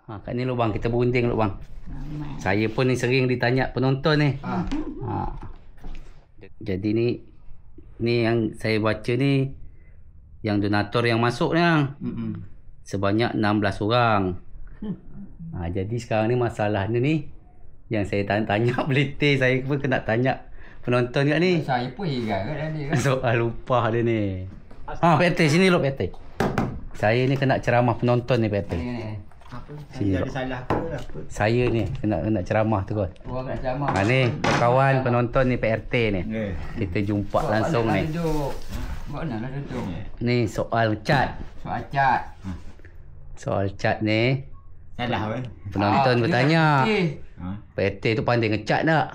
Kat ni lubang, kita berunding lubang. Saya pun ni sering ditanya penonton ni. Jadi ni yang saya baca ni, yang donator yang masuk ni sebanyak 16 orang. Jadi sekarang ni masalahnya ni, yang saya tanya belitih, saya pun kena tanya penonton kat ni. Saya pun heran kat dia kan. Soal lupa dia ni. PT sini lo PT. Saya ni kena ceramah penonton ni PT. Sini ada salah ke apa? Saya ni kena ceramah terus. Orang nak ceramah. Ni kawan penonton ni PRT ni. Kita jumpa langsung ni. Mana lah duduk. Ni soal cat. Soal cat. Soal cat ni. Salah kan? Penonton bertanya. PT tu pandai ngecat tak?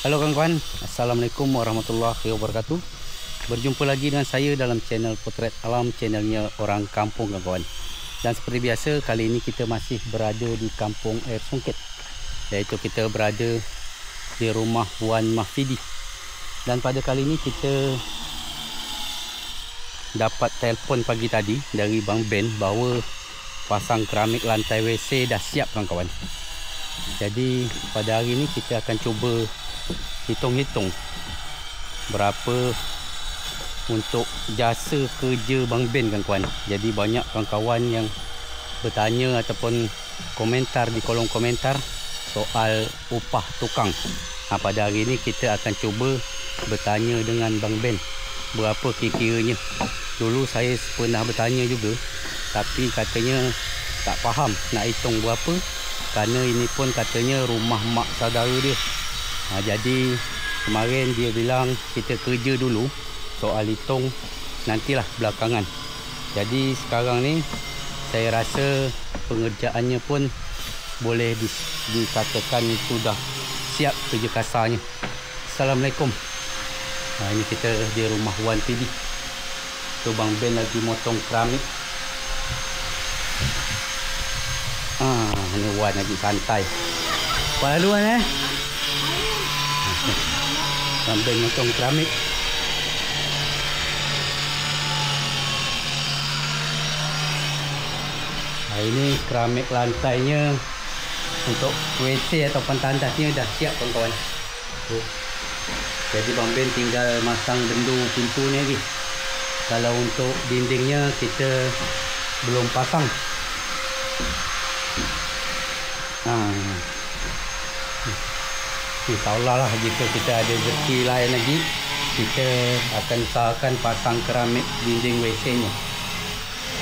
Halo kawan-kawan, Assalamualaikum warahmatullahi wabarakatuh. Berjumpa lagi dengan saya dalam channel Potret Alam, channelnya orang kampung kawan-kawan. Dan seperti biasa, kali ini kita masih berada di Kampung Air Songket, iaitu kita berada di rumah Wan Mahfidi. Dan pada kali ini kita dapat telefon pagi tadi dari Bang Ben bahawa pasang keramik lantai WC dah siap kawan-kawan. Jadi pada hari ini kita akan cuba hitung-hitung berapa untuk jasa kerja Bang Ben kawan-kawan. Jadi banyak kawan-kawan yang bertanya ataupun komentar di kolom komentar soal upah tukang. Pada hari ini kita akan cuba bertanya dengan Bang Ben berapa kira-kiranya. Dulu saya pernah bertanya juga, tapi katanya tak faham nak hitung berapa, kerana ini pun katanya rumah mak saudara dia. Jadi kemarin dia bilang kita kerja dulu, soal hitung nantilah belakangan. Jadi sekarang ni saya rasa pengerjaannya pun boleh dikatakan sudah siap kerja kasarnya. Assalamualaikum. Ini kita di rumah Wan PD. Tu Bang Ben lagi motong keramik. Ni Wan lagi santai. Apa lalu Wan Bang Ben motong keramik. Ini keramik lantainya untuk WC ataupun tandasnya dah siap kawan-kawan. Jadi Bang Ben tinggal masang bendu pintu ni lagi. Kalau untuk dindingnya kita belum pasang. InsyaAllah lah jika kita ada rezeki lain lagi, kita akan usahakan pasang keramik dinding WC nya.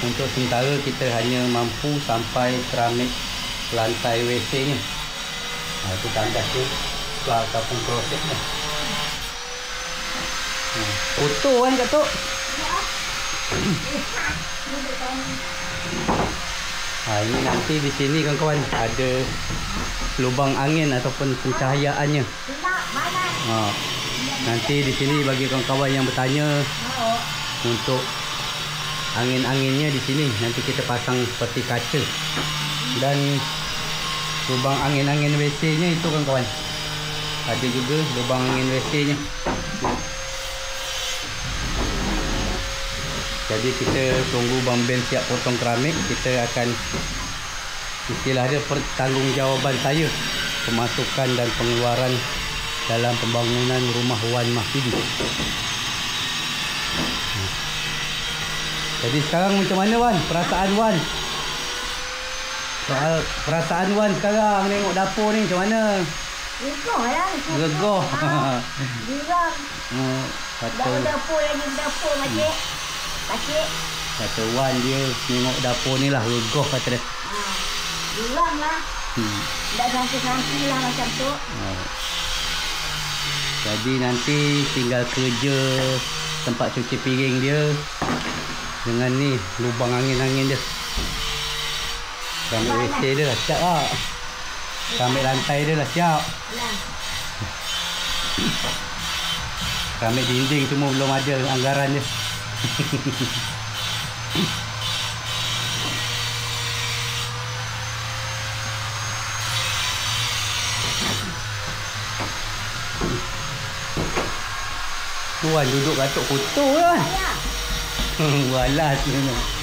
Untuk sementara kita hanya mampu sampai keramik lantai WC nya. Itu tanda tu ataupun prosesnya. Foto kan Kak Tok? Ini nanti di sini kawan-kawan ada lubang angin ataupun pencahayaannya. Nanti di sini bagi kawan-kawan yang bertanya untuk angin-anginnya di sini nanti kita pasang seperti kaca. Dan lubang angin-angin WC-nya itu kawan-kawan. Ada juga lubang angin WC-nya. Jadi kita tunggu Bang Ben siap potong keramik, kita akan istilah dia pertanggungjawaban saya pemasukan dan pengeluaran dalam pembangunan rumah Wan Mahfidi. Jadi sekarang macam mana Wan? Perasaan Wan? Soal perasaan Wan sekarang tengok dapur ni macam mana? Gegoh lah. Gegoh. Geram. Dapur lagi dapur makcik. Pakcik. Kata Wan dia tengok dapur ni lah gegoh kata dia. Geram lah. Tak sangsi-sangsi lah macam tu. Jadi nanti tinggal kerja tempat cuci piring dia dengan ni lubang angin-angin dia. Keramik WC dia dah siap lah. Keramik lantai dia dah siap. Keramik dinding semua belum ada anggaran dia. Tuan duduk katuk kotor lah. Walas sebenarnya.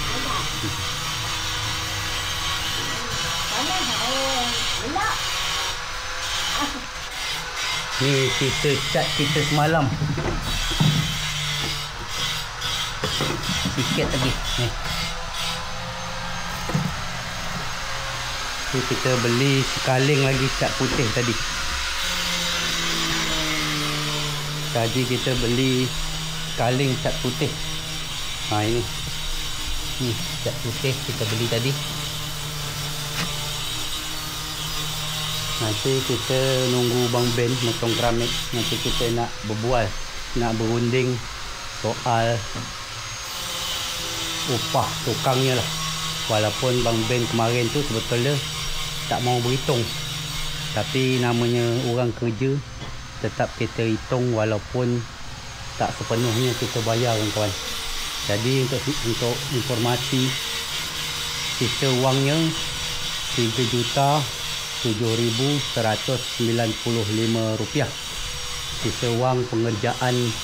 Ni kita cat kita semalam. Sikit lagi. Ni. Ni kita beli sekaling lagi cat putih tadi. Tadi kita beli sekaling cat putih. Ha ini. Ni cat putih kita beli tadi. Nanti kita nunggu Bang Ben motong keramik. Nanti kita nak berbual, nak berunding soal upah tukangnya lah. Walaupun Bang Ben kemarin tu sebetulnya tak mau berhitung, tapi namanya orang kerja, tetap kita hitung walaupun tak sepenuhnya kita bayar kawan. Jadi untuk informasi, sisa wangnya RM3,795. Sisa wang pengerjaan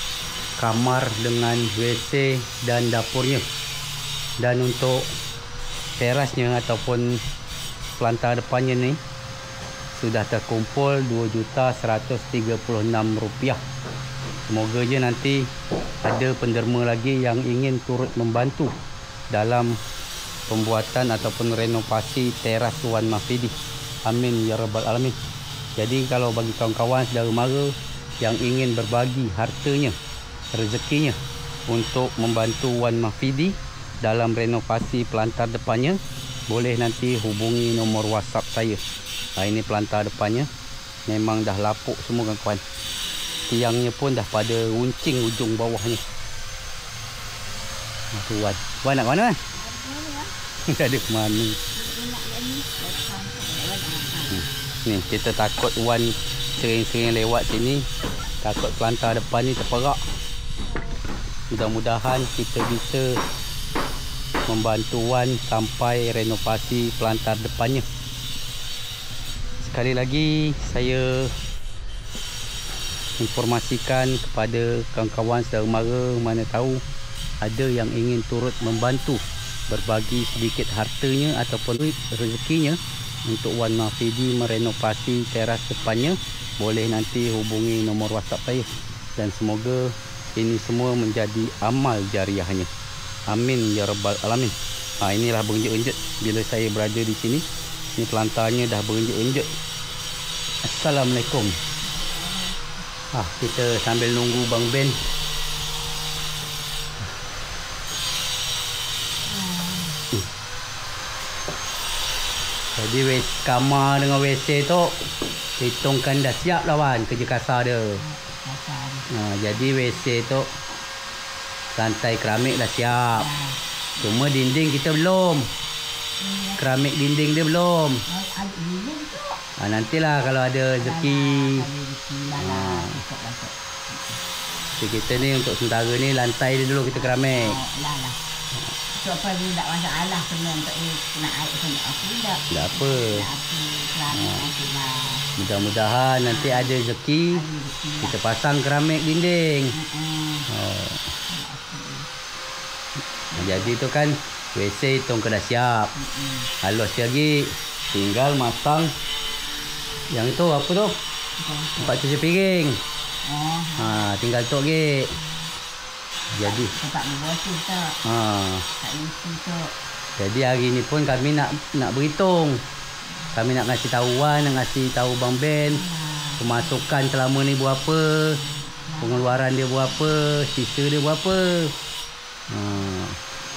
kamar dengan WC dan dapurnya. Dan untuk terasnya ataupun pelantar depannya ni sudah terkumpul RM2,136. Semoga je nanti ada penderma lagi yang ingin turut membantu dalam pembuatan ataupun renovasi teras Wan Mahfidi. Amin ya rabbal alamin. Jadi kalau bagi kawan-kawan saudara mara yang ingin berbagi hartanya, rezekinya untuk membantu Wan Mahfidi dalam renovasi pelantar depannya, boleh nanti hubungi nombor WhatsApp saya. Ini pelantar depannya memang dah lapuk semua kawan. Tiangnya pun dah pada runcing ujung bawahnya. Wan, Wan nak mana? Tak ada ke mana. Ni kita takut Wan sering-sering lewat sini, takut pelantar depan ni terperak. Mudah-mudahan kita bisa membantu Wan sampai renovasi pelantar depannya. Sekali lagi saya informasikan kepada kawan-kawan saudara mara mana tahu ada yang ingin turut membantu, berbagi sedikit hartanya ataupun rezekinya untuk Wan Mahfidi merenovasi teras depannya, boleh nanti hubungi nombor WhatsApp saya. Dan semoga ini semua menjadi amal jariahnya. Amin ya rabbal alamin. Inilah berenjut-enjut bila saya berada di sini. Ini pelantarnya dah berenjut-enjut. Assalamualaikum. Kita sambil nunggu Bang Ben. Jadi kamar dengan WC tu hitungkan dah siap lah Wan, kerja kasar dia. Jadi WC tu lantai keramik dah siap. Cuma dinding kita belum. Keramik dinding dia belum. Nantilah kalau ada rezeki. Jadi kita ni untuk sementara ni lantai dia dulu kita keramik. So apa dia tak masalah sebenarnya untuk nak air sana aku tak apa. Mudah-mudahan nanti ada rezeki kita pasang keramik dinding. Jadi tu kan WC hitung dah siap. Halus lagi, tinggal masang yang itu apa tu? Tempat cuci piring. Tinggal tok lagi. Jadi tak bersih tak. Tak isi tak. Jadi hari ni pun kami nak berhitung. Kami nak kasih tahu Wan, nak kasih tahu Bang Ben pemasukan selama ni berapa, pengeluaran dia berapa, sisa dia berapa.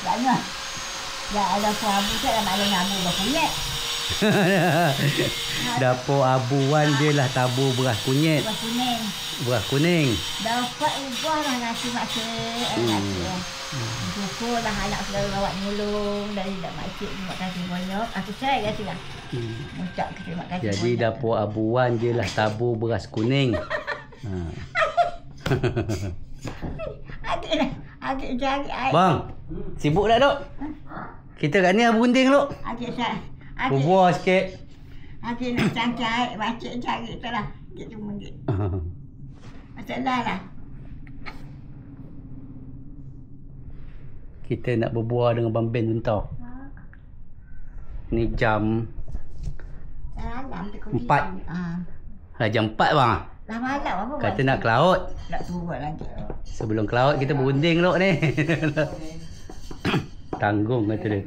Taknya. Ya ada abu tak ada malam abu berkunyit. Dapur abu Wan dia lah tabur beras kunyit. Beras kuning. Beras kuning. Dapat ubah lah nasi maksud. Syukur lah anak saudara awak nolong dari dak makcik. Terima kasih banyak. Aku saya kasih lah. Ucap terima kasih. Jadi banyak. Dapur abu Wan dia lah tabur beras kuning. Agak cari air. Bang, sibuk tak dok? Kita kat ni berunding dok. Agak Berbual sikit. nak cari air. Baca cari tu lah. Dia cuma dia. Masalah lah. Kita nak berbual dengan Bang Ben bentar. Ni jam Malam tu 4. Jam 4 bang. Dah malam apa? Kata nak ke laut. Nak turun lagi. Sebelum ke laut kita berunding dok ni. Tanggung kata dia.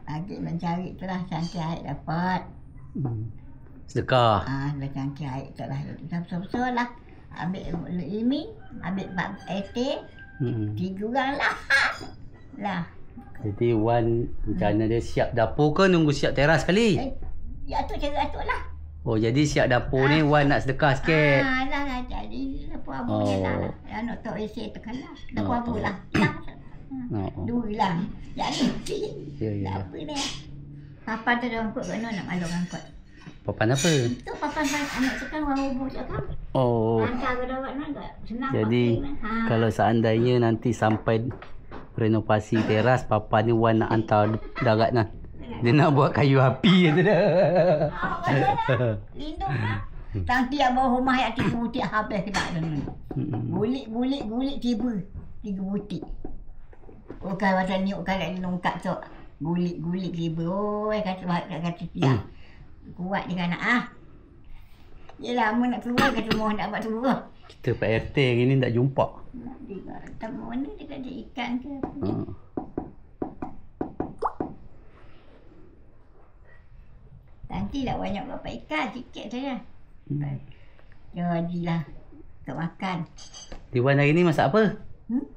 Agak mencari tu lah. Cangkir air dapat. Sedekah. Dah cangkir air tu lah. Besar-besar lah. Ambil ini. Ambil bab etik. 3 orang lah. Lah. Jadi Wan macam mana dia siap dapur ke nunggu siap teras sekali? Ya tu cara atuk lah. Oh jadi siap dapur ni Wan nak sedekah sikit. Dah jadi. Dapur abu je lah. Yang nak tok isi tekan lah. Dapur abu lah. Dua lah. Jadi. Ya. Apa ni? Papan tu dia angkut kat nak malu angkut. Papan apa? Itu papan anak sekarang orang hubung tak kan? Oh. Hantar ke darat mana senang. Jadi kalau seandainya nanti sampai renovasi teras, papan ni Wan nak hantar darat lah. Dia nak buat kayu api kata dia. Lindung lah. Tang tiap bawah rumah yang 3 butik habis kena ni. Gulik tiba. 3 butik. Bukan macam ni bukan nak longkak tu. Gulik tiba. Oh, kata tiap. Kuat dia nak Yelah, mu nak keluar kata mu nak buat keluar. Kita Pak RT hari ni tak jumpa. Dia kata mana dia kata ikan ke. Nantilah banyak berapa ikan, sikit saja. Jadilah untuk makan. Diwan hari ni masak apa?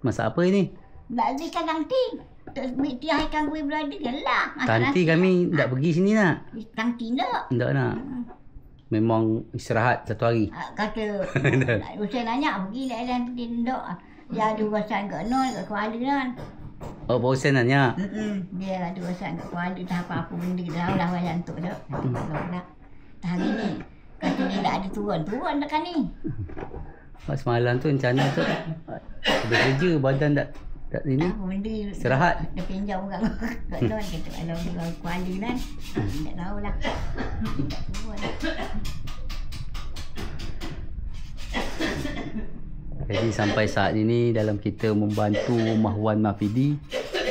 Masak apa ni? Tak ada ikan nanti. Untuk tiah ikan kuih berada je lah. Tanti kami tak pergi sini nak. Tanti tak. Tak nak. Memang istirahat satu hari. Kata, Usain nanya pergi lah nanti tak. Dia ada urusan kat Non, kat Kuala kan. Oh, Pak Hussein nanya. Dia ada urusan kat Kuala, tak apa-apa benda kita tahu lah wayang tu tak. Hari ni, kata dia tak ada turun dekat ni. Semalam tu rencana tu bekerja badan tak ini. Istirahat. Dia pinjam orang kat Non, kata kalau orang Kuala kan. Tak tahu lah. Tak turun. Jadi sampai saat ini dalam kita membantu Rumah Wan Mafidi,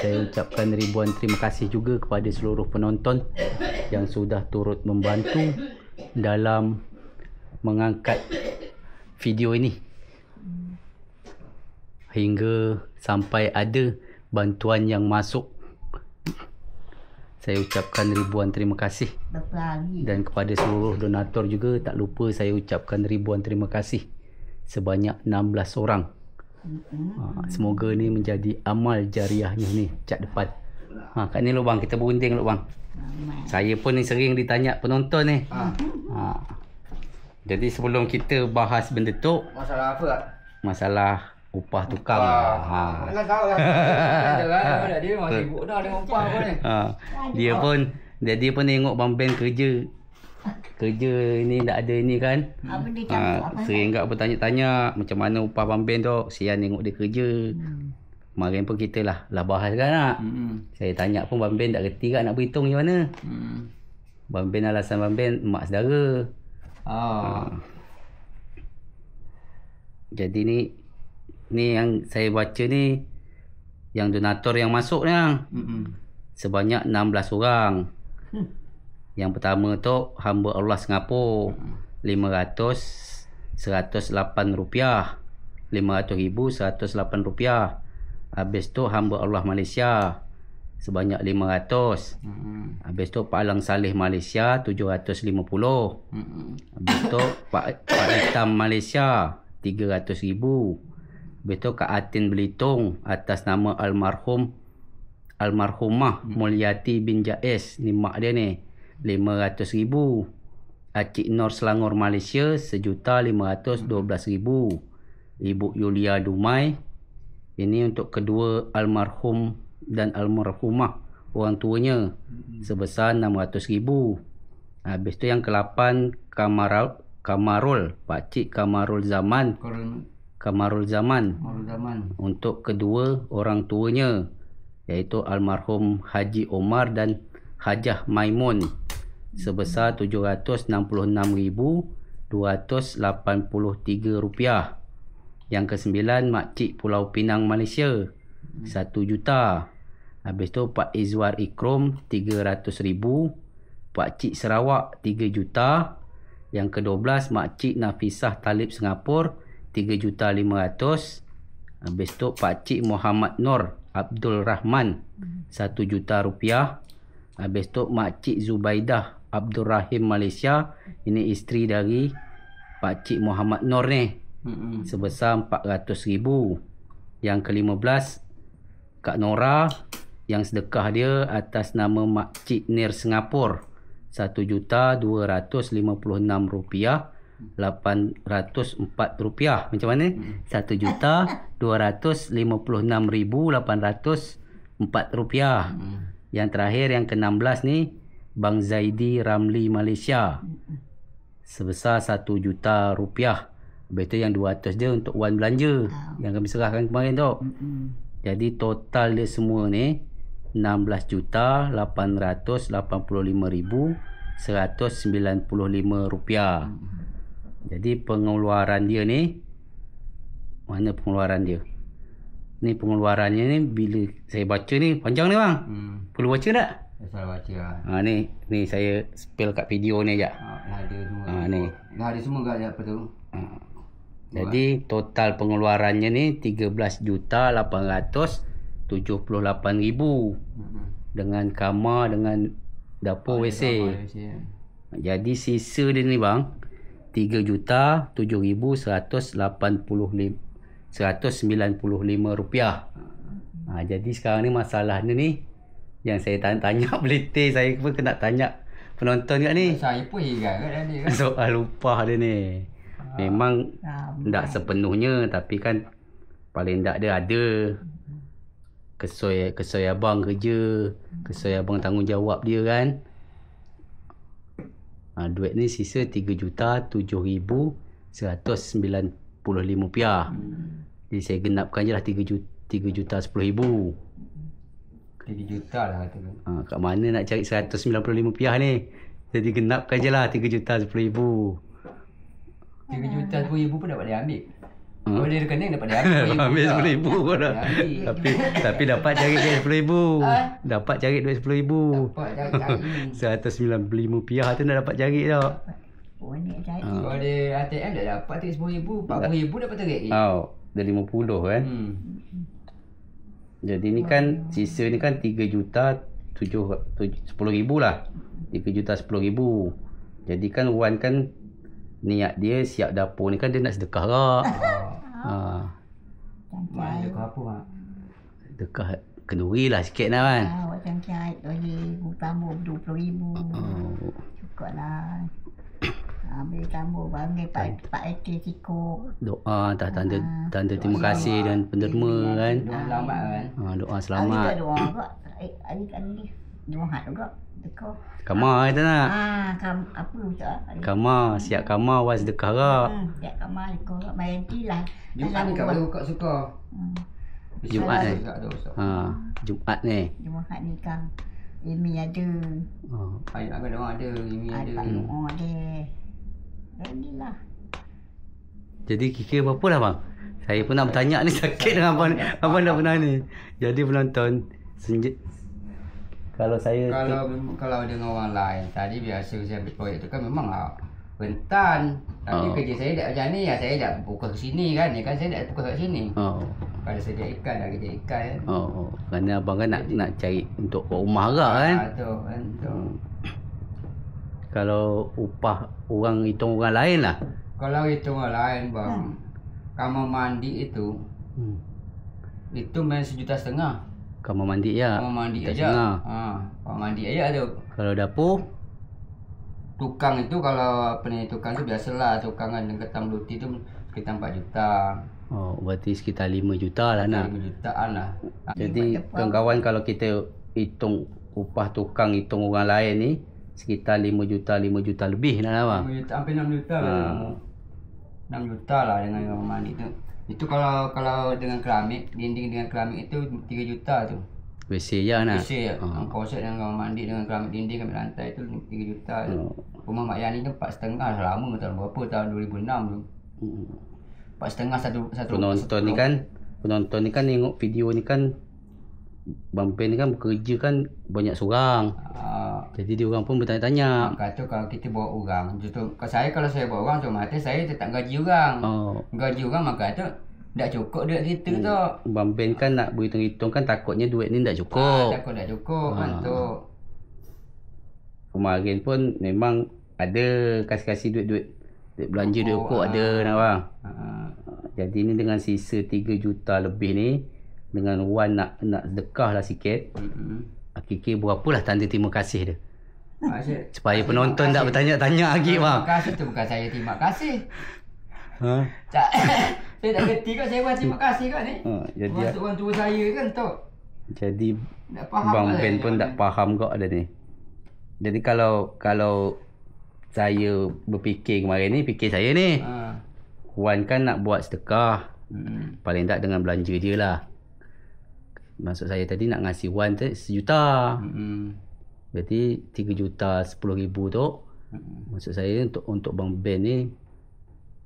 saya ucapkan ribuan terima kasih juga kepada seluruh penonton yang sudah turut membantu dalam mengangkat video ini hingga sampai ada bantuan yang masuk. Saya ucapkan ribuan terima kasih. Dan kepada seluruh donator juga tak lupa saya ucapkan ribuan terima kasih sebanyak 16 orang. Semoga ni menjadi amal jariahnya ni cat depan. Kat ni lubang kita berunding lubang. Saya pun ni sering ditanya penonton ni. Jadi sebelum kita bahas benda tu, Masalah apa tak? masalah upah tukang. Jangan tahu lah. Dia memang sibuk dah dengan upah apa ni. Dia pun tengok Bang Ben kerja ni tak ada ni kan. Sering kat bertanya-tanya macam mana upah Bang Ben tu. Sian tengok dia kerja. Kemarin pun kita lah bahas kan nak. Saya tanya pun Bang Ben tak reti kan nak berhitung macam mana. Bang Ben alasan Bang Ben mak saudara. Jadi ni yang saya baca ni yang donator yang masuk ni sebanyak 16 orang. Yang pertama tu hamba Allah Singapura 108 rupiah. 500,000 108 rupiah. Habis tu hamba Allah Malaysia sebanyak 500. Habis tu Pak Alang Saleh Malaysia 750. Habis tu Pak Hitam Malaysia 300,000. Habis tu Kak Atin Belitung atas nama almarhumah Mulyati bin Jais, ni mak dia ni, 500,000. Acik Nur Selangor Malaysia 1,512,000. Ibu Yulia Dumai, ini untuk kedua almarhum dan almarhumah orang tuanya sebesar 600,000. Habis tu yang ke-8 Kamarul, Pakcik Kamarul Zaman. Kamarul Zaman. Untuk kedua orang tuanya, iaitu almarhum Haji Omar dan Hajah Maimun, sebesar RM766,283. Yang ke-9 Makcik Pulau Pinang Malaysia, 1 juta. Habis tu Pak Izwar Ikrom, 300,000. Pakcik Sarawak, 3 juta. Yang ke-12 Makcik Nafisah Talib Singapura, 3,500,000. Habis tu Pakcik Muhammad Nur Abdul Rahman, 1 juta rupiah. Habis tu Makcik Zubaidah Abdul Rahim Malaysia, ini isteri dari Pakcik Muhammad Nur ni, sebesar 400,000. Yang ke-15 Kak Nora, yang sedekah dia atas nama Makcik Nir Singapura, RM1,256,804. Macam mana? RM1,256,804. Yang terakhir, yang ke-16 ni Bang Zaidi Ramli Malaysia, sebesar RM1 juta. Habis tu yang 200 dia untuk wan belanja yang kami serahkan kemarin tu. Jadi total dia semua ni RM16,885,195. Jadi pengeluaran dia ni, mana pengeluaran dia? Ni pengeluarannya ni bila saya baca ni panjang ni bang. Perlu baca tak? Saya baca lah. Ni saya spill kat video ni ajak. Ada semua. Ni. Dah ada semua kat apa tu? Jadi total pengeluarannya ni 13,878,000 dengan kamar, dengan dapur WC. Jadi sisa dia ni bang RM3,07,195. Jadi sekarang ni masalahnya ni yang saya tanya belitih, saya pun kena tanya penonton kat ni. Saya pun heran kat dia kan. Soal upah dia ni. Memang tak sepenuhnya, tapi kan paling tak dia ada kesoi abang kerja, kesoi abang tanggungjawab dia kan. Duit ni sisa RM3,07,195. Jadi saya genapkan je lah RM3,10,000. 3 juta lah kata tu. Kat mana nak cari RM195 ni? Jadi genapkan je lah RM3,10,000. RM3,10,000 pun dapat dia ambil. Kalau dia rekening dapat dia ambil RM10,000 pun dah. Tapi dapat cari duit RM10,000. Dapat cari duit RM10,000. Dapat cari. RM195 tu nak dapat cari tak? Kalau dia ATM dah dapat RM10,000, RM40,000 dapat terik. Dah RM50 kan. Jadi ni kan sisa ni kan RM3,10,000 lah. RM3,10,000. Jadi kan Wan kan niat dia siap dapur ni kan dia nak sedekah tak? Mak sedekah apa mak? Sedekah kenduri lah sikit lah kan. Awak cangkit bagi tambah RM20,000. Cukup lah. Boleh tambah bagi Pak Eti Siko. Doa tak tanda terima kasih dan penderma kan. Doa selamat kan. Doa selamat. Ada doa juga. Adik-adik doa juga. Dekor. Kamar kita nak. Apa tak? Kamar, siap kamar was sedekah tak? Siap kamar dekor kat Bayati lah. Jumaat ni kat baru kau suka. Jumaat ni. Jumaat ni. Jumaat ni kan. Imi ada. Ayat agak doa ada, Imi ada. Doa ada. Jadilah. Jadi kira berapa lah bang? Saya pun nak bertanya ni sakit dengan abang dah pernah ni. Jadi penonton kalau dengan orang lain tadi biasa saya ambil proyek tu kan memang rentan. Tapi kerja saya dah macam ni, saya dah pukul ke sini kan. Ni kan saya dah pukul kat sini. Kalau sedia ikan dah kerja ikan kan. Kerana abang kan nak cari untuk buat rumah agak kan. Kan. Kalau upah orang hitung orang lain lah. Kalau hitung orang lain bang, kamar mandi itu main RM1,500,000. Kamar mandi ya. Kamar mandi aja. Kamar mandi aja tu. Kalau dapur, tukang itu tukang tu biasalah tukang kan dengan ketam luti tu sekitar 4 juta. Berarti sekitar 5 juta lah nak. 5 jutaan lah. Jadi kawan-kawan kalau kita hitung upah tukang hitung orang lain ni sekitar 5 juta lebih dah lah bang. 5 juta, hampir 6 juta lah. 6 juta lah dengan kamar mandi tu. Itu kalau dengan keramik, dinding dengan keramik itu 3 juta tu. WC je nak. WC ya. Komposit dengan kamar mandi dengan keramik dinding, keramik lantai tu 3 juta tu. Rumah Mak Yani tu 4,5 dah lama, tahun berapa, tahun 2006 tu. 4,5 satu penonton ni kan tengok video ni kan, Bang Ben ni kan bekerja kan banyak seorang. Jadi dia orang pun bertanya-tanya. Kata kalau kita bawa orang, kalau saya bawa orang otomatis saya tetap gaji orang. Gaji orang maka tu tak cukup duit kita tu. Bang Ben kan nak berhitung-hitung kan, takutnya duit ni tak cukup. Takut tak cukup kan tu. Kemarin pun memang ada kasih duit belanja duit pokok ada nak bang. Jadi ni dengan sisa 3 juta lebih ni, dengan Wan nak sedekah lah sikit. Hakiki berapalah tanda terima kasih dia. Supaya penonton tak bertanya-tanya lagi bang. Terima kasih tu bukan saya terima kasih. Saya tak kerti kan, saya buat terima kasih kan ni. Jadi orang tua saya kan tu. Jadi Bang Ben pun tak faham kok ada ni. Jadi kalau saya berfikir kemarin ni, fikir saya ni, Wan kan nak buat sedekah, paling tak dengan belanja dia lah. Maksud saya tadi nak ngasih Wan tu 1 juta. Jadi 3 juta 10,000 tu. Maksud saya untuk Bang Ben ni,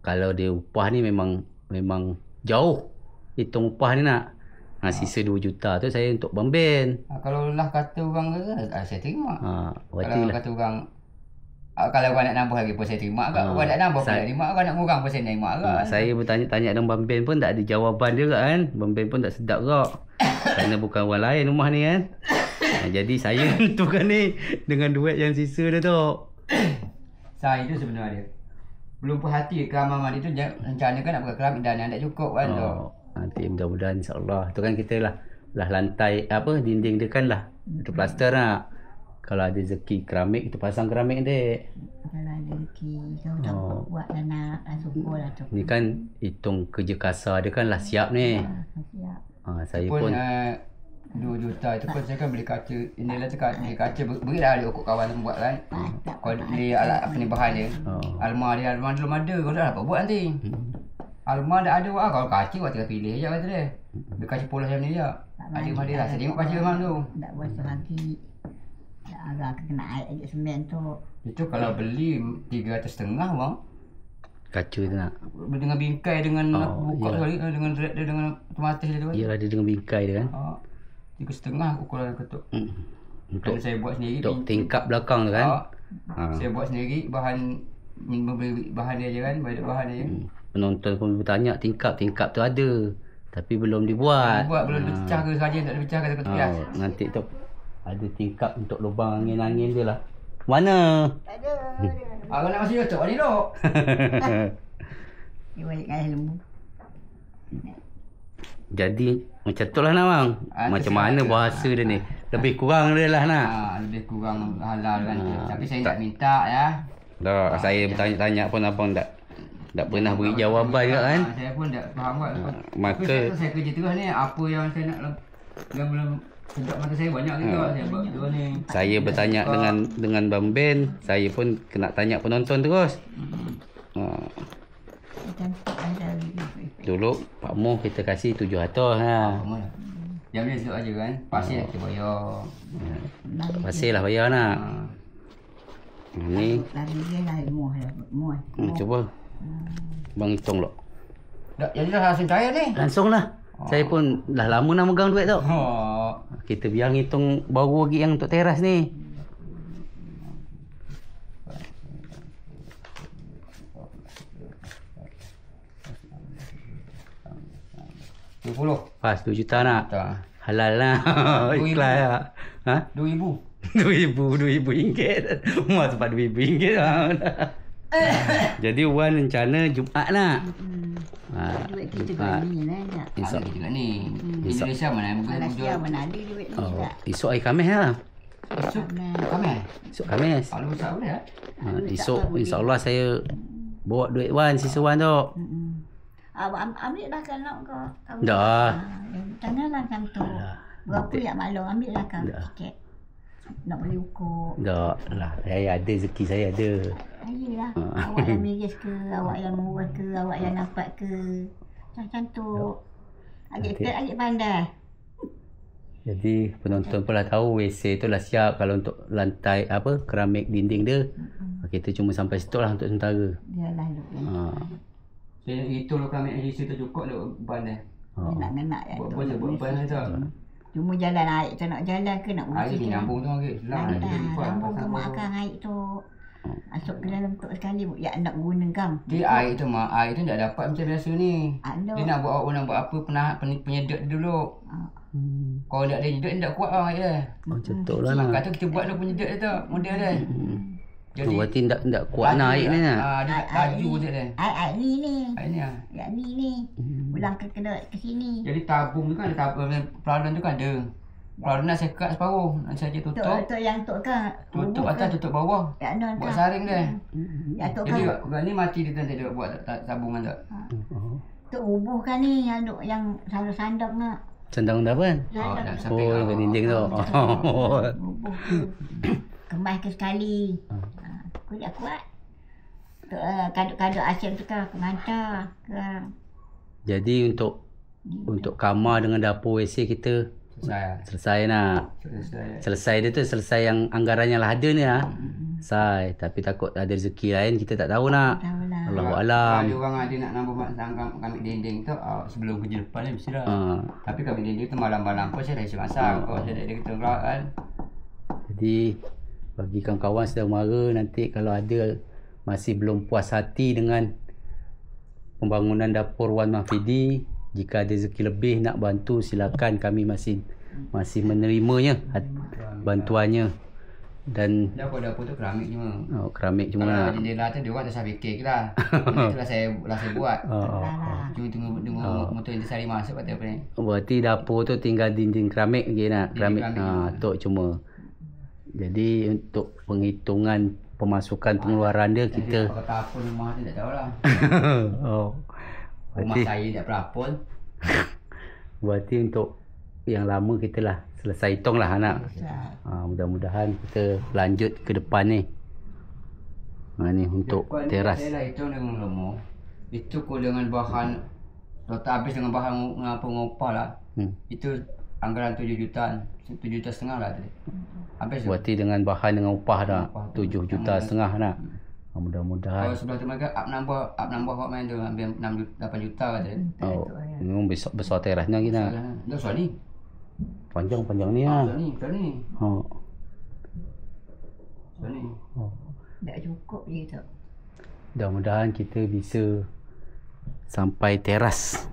kalau dia upah ni memang jauh hitung upah ni nak. Sisa 2 juta tu saya untuk Bang Ben. Kalau lah kata orang tu saya terima. Kalau lah. kata orang, kalau orang nak nambah lagi pun saya terima agak. Orang nak nambah pun saya terima, orang nak kurang pun saya terima agak. Saya bertanya-tanya dengan Bang Ben pun tak ada jawapan dia kan. Bang Ben pun tak sedap kak. Kerana bukan orang lain rumah ni kan. Jadi saya tentukan ni dengan duit yang sisa dia tu. Saya tu sebenarnya belum puas hati kamar mandi tu, rencana kan nak pakai keramik dan yang tak cukup kan tu. Nanti mudah-mudahan insya-Allah. Tu kan kita lah lantai dinding dia kan lah itu plaster nak. Kalau ada rezeki keramik kita pasang keramik dek. Kalau ada rezeki kau tak buat dan nak syukur lah tu. Ni kan hitung kerja kasar dia kan lah siap ni. Siap. Saya pun 2 juta itu pun saya kan beli kaca. Inilah cakap beli kaca, berilah dia ukut kawan tu buat kan. Kau beli alat apa ni bahan dia. Almar belum ada, kau dah dapat buat nanti. Almar dah ada wah, kalau kaca awak tinggal pilih je kata dia. Dia kaca polos macam ni je. Ada rumah dia lah, saya tengok kaca memang tu. Tak buat lagi. Agak kena air aja semen tu. Itu kalau beli 300.5 bang. Kaca tu nak. Dengan bingkai dengan buka sekali dengan thread dia dengan otomatis dia tu kan. Yalah dia dengan bingkai dia kan. 3.5 ukuran ketuk. Untuk saya buat sendiri. Untuk tingkap belakang tu kan. Saya buat sendiri membeli bahan dia je kan, bayar bahan dia je. Penonton pun bertanya tingkap tu ada tapi belum dibuat. Belum pecah ke saja, tak ada pecah ke takut pias. Nanti tu ada tingkap untuk lubang angin-angin dia lah. Mana? Tak ada. Kalau nak masih cocok ni dok. Dia balik kat lembu. Jadi macam tu lah nak bang. Macam mana bahasa dia ni? Lebih kurang dia lah nak. Lebih kurang halal kan. Tapi saya tak minta ya. Dah saya bertanya-tanya pun abang tak pernah beri jawapan juga kan. Saya pun tak faham kan. Maka saya kerja terus ni, apa yang saya nak yang belum sedap mata saya banyak juga saya buat terus ni. Saya bertanya dengan Bang Ben, saya pun kena tanya penonton terus. Dulu Pak Moh kita kasih 700 ha. Yang dia sedap aja kan. Pasir kita bayar. Pasir lah bayar nak. Ni cuba bang hitung lah. Jadi dah langsung cair ni. Langsung lah. Saya pun dah lama nak megang duit tu. Kita biar hitung baru lagi yang untuk teras ni. RM20. Pas 2 juta nak. Halal lah. Ikhlas lah. Ha? 2,000. RM2,000. Mas sempat RM2,000 lah. Jadi Wan rencana Jumaat nak. Duit kita kat ni lah. Insya kita kat ni. Indonesia mana? Malaysia mana ada duit ni tak. Esok hari Khamis lah. Esok Khamis? Esok Khamis. Kalau besar boleh lah. Esok insyaAllah saya bawa duit Wan, sisa Wan tu. Ambil dah kan nak kau. Dah. Janganlah kan tu. Berapa yang maklum ambil lah kan tiket. nak boleh ukur. Tak lah. Saya ada rezeki, saya ada. Ayolah. Awak yang miris ke, awak yang murah ke, awak yang dapat ke. Macam tu. Adik pandai. Jadi penonton pun dah tahu WC tu lah siap. Kalau untuk lantai apa keramik dinding dia, kita cuma sampai situ lah untuk sementara. Yalah lu. Saya itu lo kami di situ cukup lo ban dia. Nak ya tu. Buat ban tu. Cuma jalan air tu nak jalan ke nak Air ni nyambung tu okey. Nyambung ke makan air tu. Masuk ke dalam tu sekali ya nak guna kam. Dia air tu air tu tak dapat macam biasa ni. Dia nak buat apa penyedot dulu. Kalau tak ada nyedot tak kuat lah air dia. Macam tu lah nak. Kata kita buat penyedot dia tu, model dia. Jadi berarti tak kuat nak air ni nak. Dia laju dia. Air ni. Air ni ah. Ya ni. Pulang ke sini. Jadi tabung tu kan ada tabung, peralan tu kan ada. Peralan nak sekat separuh, nak saja tutup. Tok yang tok kan. Tutup atas, tutup bawah. Ya non. Buat saring dia. Ya tok Jadi kan. ni mati dia tak buat tabungan tak. Tok ubuh kan ni yang selalu sandok nak. Sandang dah kan? Samping kat dinding tu. Ubuh tu. Kemas ke sekali. Kuat. Kaduk-kaduk asam tu kan pengantar kan. Jadi untuk kamar dengan dapur WC kita selesai nak. Selesai dia tu selesai yang anggarannya lah ada ni lah. Selesai. Tapi takut ada rezeki lain kita tak tahu nak. Allahualam. Kalau orang ada nak nambah kami dinding tu sebelum kerja depan ni mesti dah. Tapi kami dinding tu malam-malam pun saya dah isi masak. Kalau saya ada kita gerak kan. Jadi bagi kawan-kawan sedang mara nanti kalau ada masih belum puas hati dengan pembangunan dapur Wan Mahfidi, jika ada rezeki lebih nak bantu silakan, kami masih menerimanya bantuannya. Dan dapur tu keramik cuma. Keramik cuma. Kalau jendela tu dia orang tak saya fikir ke lah. Itulah saya buat. Cuma tunggu motor yang disari masuk kata apa ni. Berarti dapur tu tinggal dinding keramik lagi nak. Keramik. Tok cuma. Jadi untuk penghitungan pemasukan pengeluaran dia kita kata apa rumah tu tak tahulah. Rumah saya tak pelapon. Berarti untuk yang lama kita lah selesai hitung lah anak. Mudah-mudahan kita lanjut ke depan ni. Ni untuk teras. Saya lah hitung dengan lama. Itu kau dengan bahan total habis dengan bahan ngopah lah. Itu anggaran 7 juta. 7,5 juta lah tadi. Habis. Berarti dengan bahan dengan upah dah 7,5 juta nak. Mudah-mudahan. Kalau sebelah tu mereka up nambah hot main tu ambil 8 juta kata. Memang besar terasnya lagi nak. Dah soal ni. Panjang ni lah. Soal ni. Soal ni. Tak cukup je tu. Mudah-mudahan kita bisa sampai teras.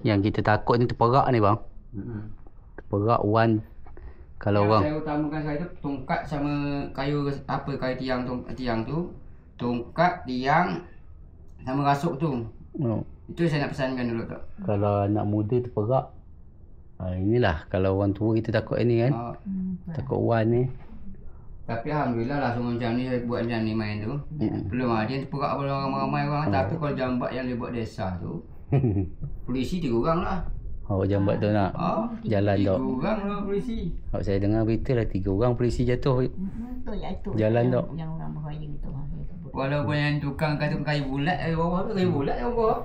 Yang kita takut ni terperak ni bang. Terperak Wan. Kalau orang saya utamakan saya tu tongkat sama kayu tiang tu. Tongkat, tiang sama rasuk tu. Itu saya nak pesankan dulu tu. Kalau anak muda terperak. Inilah kalau orang tua kita takut ni kan. Takut Wan ni. Tapi alhamdulillah lah semua macam ni saya buat macam ni main tu. Belum ada yang terperak pada ramai orang. Tapi kalau jambat yang dia buat desa tu polisi 3 orang lah. Jambat tu nak jalan tu. 3 orang lah polisi. Saya dengar berita lah 3 orang polisi jatuh. Jalan tu. Yang orang bahaya tu. Walaupun yang tukang kata kayu bulat bawah tu kayu bulat yang bawah.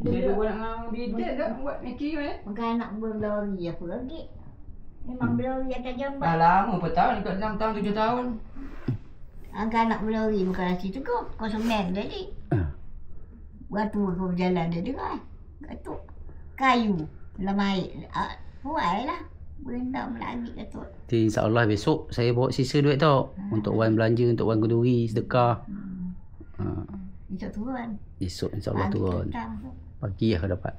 Dia buat nak bidan tak buat meki kan. Bukan anak berlori apa lagi. Memang berlori atas jambat. Dah lama apa tahun dekat 6 tahun 7 tahun. Angkat anak berlori bukan situ kau semen tadi. Waktu kau berjalan dia dengar. Katuk kayu dalam air. Buat lah. Berendam lagi Katuk. Jadi insyaAllah besok saya bawa sisa duit tau. Untuk Wan belanja, untuk Wan kenduri, sedekah. Besok turun. Esok insyaAllah turun. Pagi lah dapat.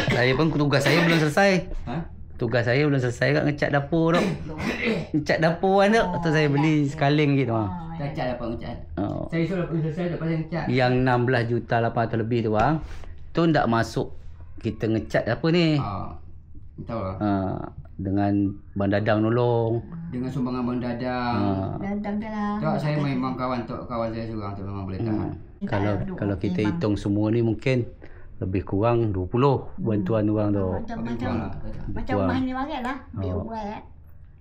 Saya pun tugas saya belum selesai. Tugas saya belum selesai kat ngecat dapur tu. Ngecat dapur Wan tu. Tu saya beli sekaling gitu. Cacat dapat ngecat. Saya suruh selesai dapat saya ngecat. Yang 16 juta 800 lebih tu bang. Tu tak masuk kita ngecat apa ni. Tahu lah. Dengan Bang Dadang nolong. Dengan sumbangan Bang Dadang. Dadang dah. Tak, saya memang kawan saya seorang tu memang boleh tahan. Kalau kita hitung semua ni mungkin lebih kurang 20 bantuan orang tu. Macam macam mahal ni banget lah. Dia buat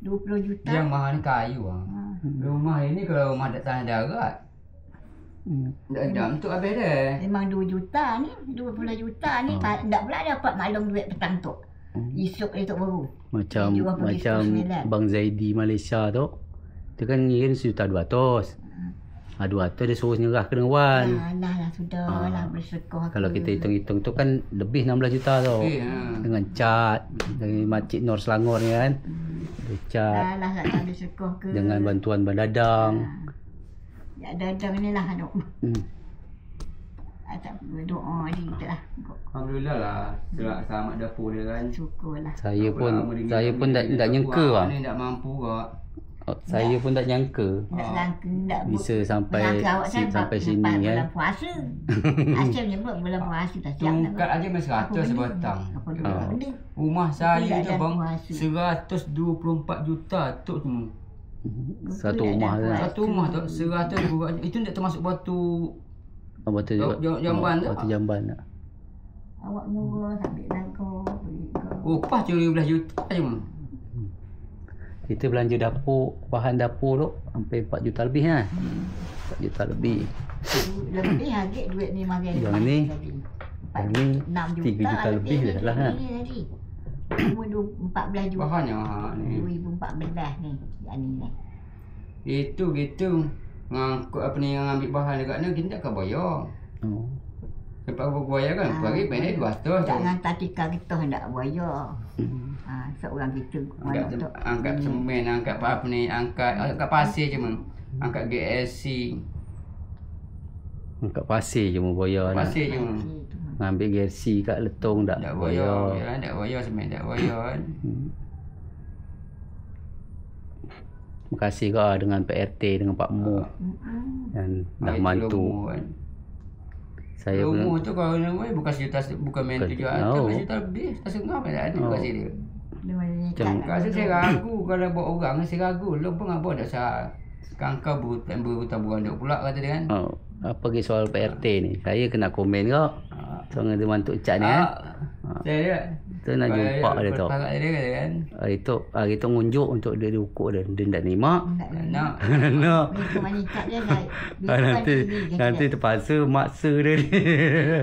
20 juta. Yang mahal ni kayu ah. Rumah ini kalau rumah tak tahan darat. Dah untuk habis dah. Memang 2 juta ni, 20 juta ni. Tak pula dapat maklum duit petang tu. Esok dia tak baru. Macam Bang Zaidi Malaysia tu. Dia kan ngirim 1,200,000. 200 dia suruh nyerah ke Wan. Lah sudah lah bersyukur. Kalau kita hitung-hitung tu kan lebih 16 juta tu. Dengan cat dari Masjid Nur Selangor ni kan. Dia cat. Lah tak bersyukur ke. Dengan bantuan Bandadang. Ya dadang ni lah duk. Tak berdoa dia kita lah. Alhamdulillah lah. Selamat dapur dia kan. Syukurlah. Saya pun tak nyangka bang. Ni tak mampu kak. Saya pun tak nyangka. Bisa sampai sini kan. Bulan puasa. Acem nyebut bulan puasa tak siap nak. Tungkat aja masih 100 sebatang. Rumah saya tu bang 124 juta tu semua. Satu rumah tu. Satu rumah tu 100 itu tak termasuk batu. Batu jamban tu. Batu jamban tak. Awak murah sambil langkau. Upah 17 juta je bang. Kita belanja dapur, bahan dapur tu sampai 4 juta lebih kan. 4 juta lebih. Lebih harga duit ni makan. Yang ni 3 juta lebih dah lah kan. Cuma 14 juta. Bahannya ni. 2014 ni. Yang ni. Itu gitu. Ngangkut apa ni yang ambil bahan dekat ni kita takkan bayar. Lepas aku bayar kan, bagi pendek 200 jangan tatika kita hendak bayar. Seorang kita angkat semen, angkat apa ni, angkat pasir je mang. Angkat GSC. Angkat pasir je mau bayar. Pasir je mang. Ambil GSC kat Letong tak bayar. Tak bayar semen, tak bayar kan. Terima kasih kau dengan PRT, dengan Pak Mu dan dah bantu. Saya rumah tu kalau nama bukan sejuta, bukan main 700 juta lebih, tak setengah pun ada kasih dia. Kasi saya ragu kalau buat orang saya ragu. Lu pun apa dak sah. Kangkau berhutang beranduk pula kata dia kan. Apa pergi soal PRT ni? Saya kena komen kau. Soal dia mantuk cat ni kan. Saya tu nak jumpa dia tu. Dia kata kan. Hari tu ngunjuk untuk dia ukur dia. Dia tak terima. Nak. Nanti terpaksa maksa dia ni.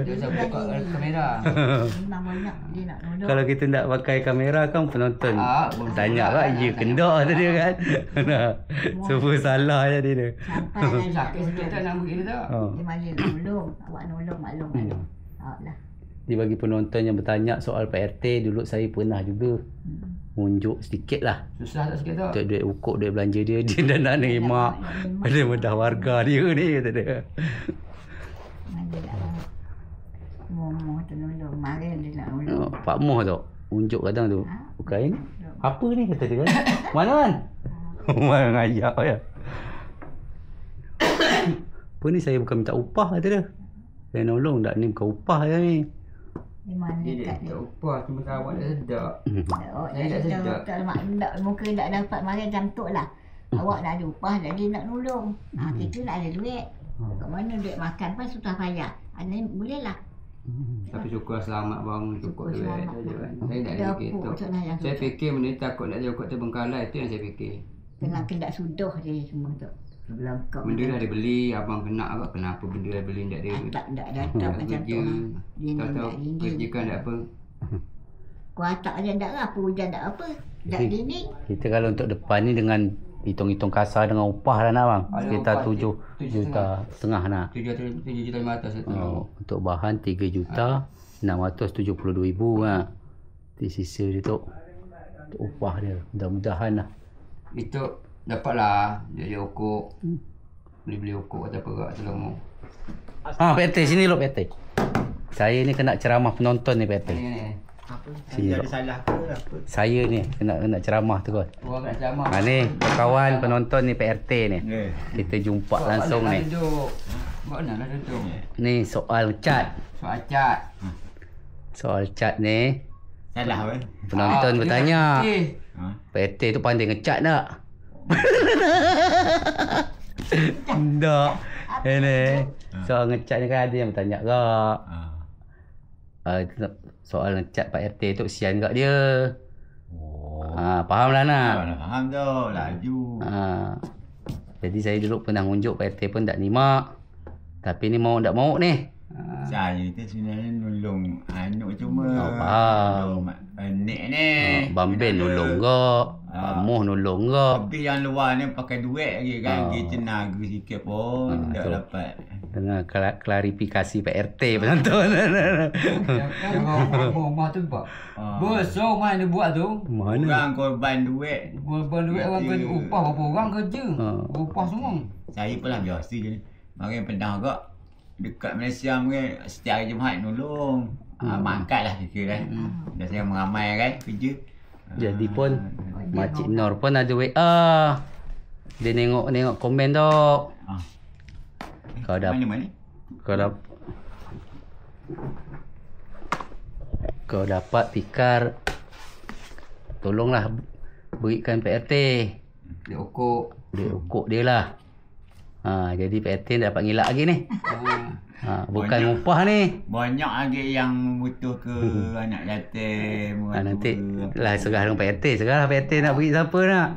Dia sampai buka kamera. Memang banyak dia nak tolong. Kalau kita nak pakai kamera kan penonton tanya kan ya kendak tadi kan. Semua salah je dia. Sampai sakit sikit tak nak bagi dia tak. Dia malah tolong. Awak nolong maklum. Lah. Dia bagi penonton yang bertanya soal PRT, dulu saya pernah juga munjuk sedikit lah. Susah tak sikit tak? Untuk duit ukur, duit belanja dia dah nak nerima. Ada medah warga dia ni kata dia. Moh tu nolong, mari dia nak nolong. Pak Moh tu, unjuk kadang tu. Bukan apa ni kata dia kan? Mana kan? Mana ngayak ya. Apa ni saya bukan minta upah kata dia. Saya nolong tak ni bukan upah je ni. Di mana dia kat ni? Tak upah cuma awak dah sedap. Saya tak sedap. Tak mungkin tak dapat mari macam tu lah. Awak dah ada upah dah dia nak nolong. Kita nak ada duit. Kat mana duit makan pun susah payah. Ada boleh lah. Tapi syukur selamat bang cukup duit saja kan. Saya tak ada fikir tu. Saya fikir benda takut nak jauh kat terbengkalai itu yang saya fikir. Kena sudah je semua tu. Benda dah dia beli, abang kena agak kenapa benda dah beli tak dia. Tak macam tu. Dia tahu kerja kan tak apa. Kuatak je tak apa, hujan tak apa. Tak dinding. Kita kalau untuk depan ni dengan hitung-hitung kasar dengan upah lah nak bang. Sekitar 7 juta setengah nak. 7 juta 500 tu. Untuk bahan 3 juta 672,000 lah. Di sisa dia tu untuk upah dia. Mudah-mudahan lah. Itu dapatlah dia ukur. Beli ukur atau apa kat Selangor. PT sini lo PT. Saya ni kena ceramah penonton ni PT. Sini ada salah ke apa? Saya ni kena ceramah tu kot. Orang nak ceramah. Ni kawan penonton ni PRT ni. Kita jumpa langsung ni. Mana lah duduk. Ni soal cat. Soal cat ni. Salah kan? Penonton bertanya. PT tu pandai ngecat tak? Tak. Ini soal ngecat ni kan ada yang bertanya kak. soal cat Pak RT tu kesian kat dia. Oh. Faham lah nak? Faham tu. Laju. Jadi saya dulu pernah unjuk Pak RT pun tak nimak. Tapi ni mau tak mau ni. Saya tu sebenarnya nolong anak cuma. Faham. Nek ni. Bang Ben nolong kak. Pak Moh nolong kak. Habis yang luar ni pakai duit lagi kan. Kita tenaga sikit pun tak dapat. Dengan klarifikasi Pak RT macam tu. Rumah tu buat. Besar mana dia buat tu. Mana? Orang korban duit. Korban duit orang kerja. Upah berapa orang kerja. Upah semua. Saya pun lah biasa je ni. Makin pernah kak. Dekat Malaysia mungkin setiap hari Jumaat nolong. Mangkat lah kira kan. Dah saya meramai kan kerja. Jadi pun Makcik Nur pun ada WA. Dia tengok komen tu. Kau Mana? Kau dapat tikar, tolonglah berikan Pak RT. Dia ukur dia lah. Jadi Pak RT dapat ngilak lagi ni. Bukan upah ni. Banyak lagi yang butuh ke anak yatim. Nanti lah serah dengan Pak RT. Serah Pak RT nak beri siapa nak.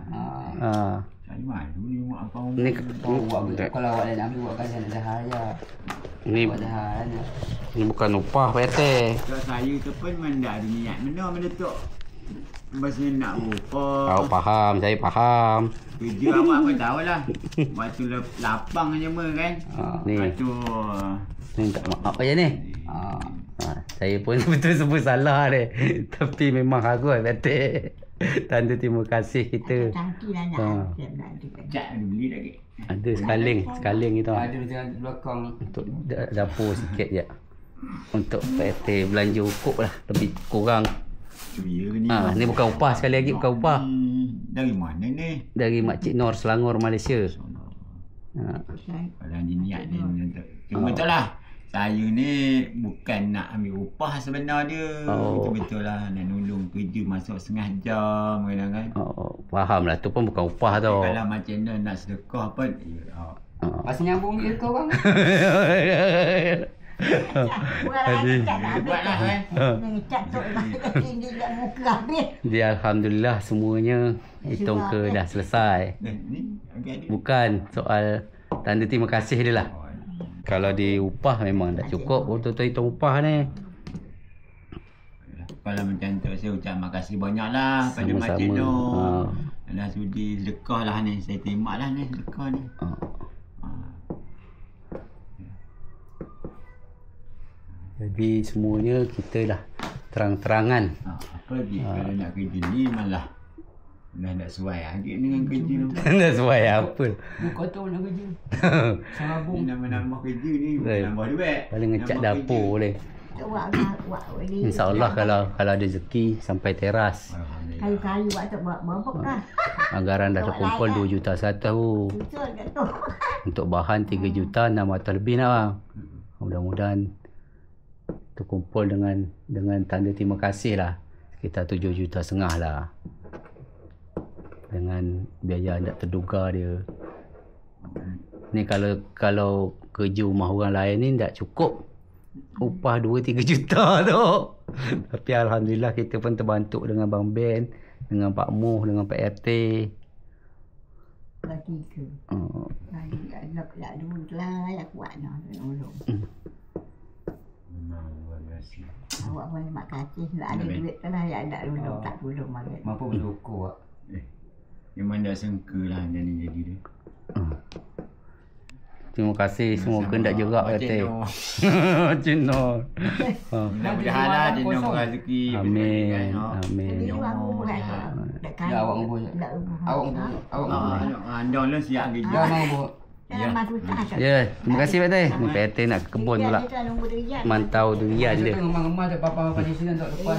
Saya malu ni mak abang. Ni kalau awak dah ambil buatkan saya nak dahaya. Ni bukan upah Pak RT. Kalau saya tu pun mendak ada niat benda tu. Masa nak upah. Awak faham, saya faham. Kerja awak pun tahulah. Waktu lapang je kan. Ni. Waktu Ni tak maaf aja ni. Saya pun betul sebut salah dia. Tapi memang harus Pak RT. Tanda terima kasih kita. Tangkilah nak. cat ada beli lagi. Ada sekaling itu. Ada macam belakang. Untuk dapur sikit je. Untuk Pak RT belanja ukur lah. Lebih kurang. Ya ni. Ni bukan upah sekali lagi. Bukan upah. Dari mana ni? Dari Makcik Nur Selangor, Malaysia. Kalau dia niat dia. Cuma betul lah. Saya ni bukan nak ambil upah sebenarnya. Betul-betul lah nak nolong kerja masuk setengah jam kadang-kadang. Faham lah. Tu pun bukan upah tau. Kalau macam mana nak sedekah pun. Masih nyambung dia ke orang? Buatlah kan. Dia Alhamdulillah semuanya hitung ke dah selesai. Bukan soal tanda terima kasih dia lah. Kalau di upah memang tak cukup betul-betul hitung upah ni. Kalau macam tu saya ucap makasih banyak lah pada Makcik Nur. Dah sudi sedekah lah ni. Saya terima lah ni sedekah ni. Jadi semuanya kita dah terang-terangan. Apa lagi kalau nak kerja ni malah dah tak sesuai lagi dengan kerja tu. Dah sesuai apa? Bukan tu nak kerja. Sarabung. Nambah kerja ni nambah duit. Paling ngecat dapur boleh. InsyaAllah kalau ada rezeki sampai teras. Kayu-kayu waktu berapa kan? Anggaran dah terkumpul 2 juta 100 tu. Untuk bahan 3 juta 600 lebih nak bang. Mudah-mudahan terkumpul dengan tanda terima kasih lah. Sekitar 7 juta setengah lah. Dengan biaya tak terduga dia. Ni kalau kerja rumah orang lain ni tak cukup upah 2-3 juta tu. Tapi Alhamdulillah kita pun terbantu dengan Bang Ben, dengan Pak Moh, dengan Pak RT. Tiga. Nak dulu lah, nak kuat nak tolong. Memang luar biasa. Awak pun terima kasih. Nak ada duit tu lah yang nak tolong, tak tolong makan. Mampu bersyukur awak. Memang dah sangka lah jadi dia. Terima kasih semua kehendak jerak RT. Makcik Nur. Mudah-mudahan lah dia nombor rezeki. Amin. Jadi orang rumah tak kaya. Awak ngubur. Awak ngubur. Anda lah siap kerja. Jangan ngubur. Dalam susah. Ya, terima kasih Pak RT. Pak RT nak ke kebun pula. Mantau durian dia. Rumah-rumah ada papa-papa di sini untuk depan.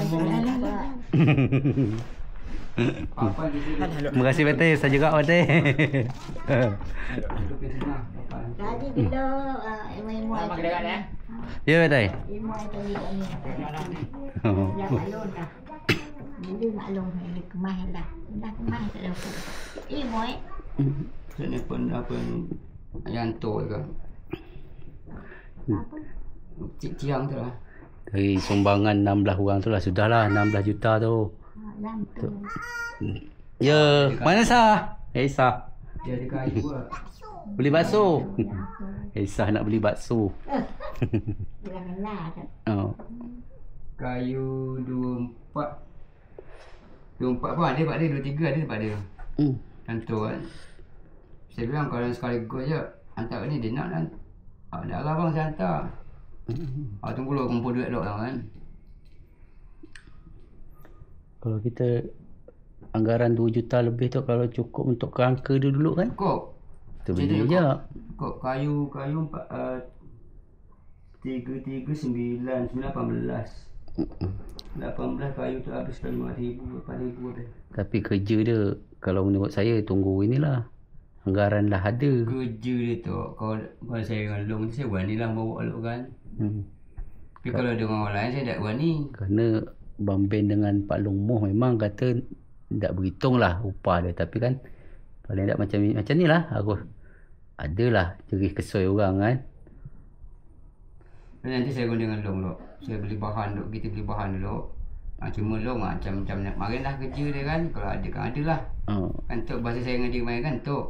Terima kasih Pak RT. Saya jerak Pak RT. Tadi bila ibu-ibu Ya Pak RT. ibu itu yang maklum dah. Dia maklum dia kemas dah. Dah kemas tak ada apa. Ibu Sini pun apa yang tu ke? Cik Tiang tu lah. Dari sumbangan 16 orang tu lah. Sudahlah 16 juta tu. Lampu. Ya, mana Sah? Sah. Dia ada kayu lah. Beli bakso. Sah nak beli bakso. Janganlah. Oh. Kayu 24. 24 pun ada tempat dia, 23 ada tempat dia. Tentu kan. Saya bilang kalau sekaligus je hantar ni dia nak kan. Dah lah bang saya hantar. Tunggu dulu kumpul duit dulu kan. Kalau kita anggaran 2 juta lebih tu kalau cukup untuk kerangka dia dulu kan? Cukup. Tu beli je. Cukup kayu 3 9 18. 18 kayu tu habis 5,000 8,000 dah. Tapi kerja dia kalau menurut saya tunggu inilah. Anggaran dah ada. Kerja dia tu kalau saya dengan Long tu saya berani lah bawa Long kan. Tapi kalau dengan orang lain saya tak berani. Kerana Bang Ben dengan Pak Long Moh memang kata tak berhitung lah upah dia. Tapi kan paling tak macam ni lah. Harus adalah jerih kesoi orang kan. Nanti saya guna dengan Long dulu. Saya beli bahan dulu. Kita beli bahan dulu. Cuma Long macam nak marin lah kerja dia kan. Kalau ada kan ada lah. Kan tu bahasa saya dengan dia main kan tu.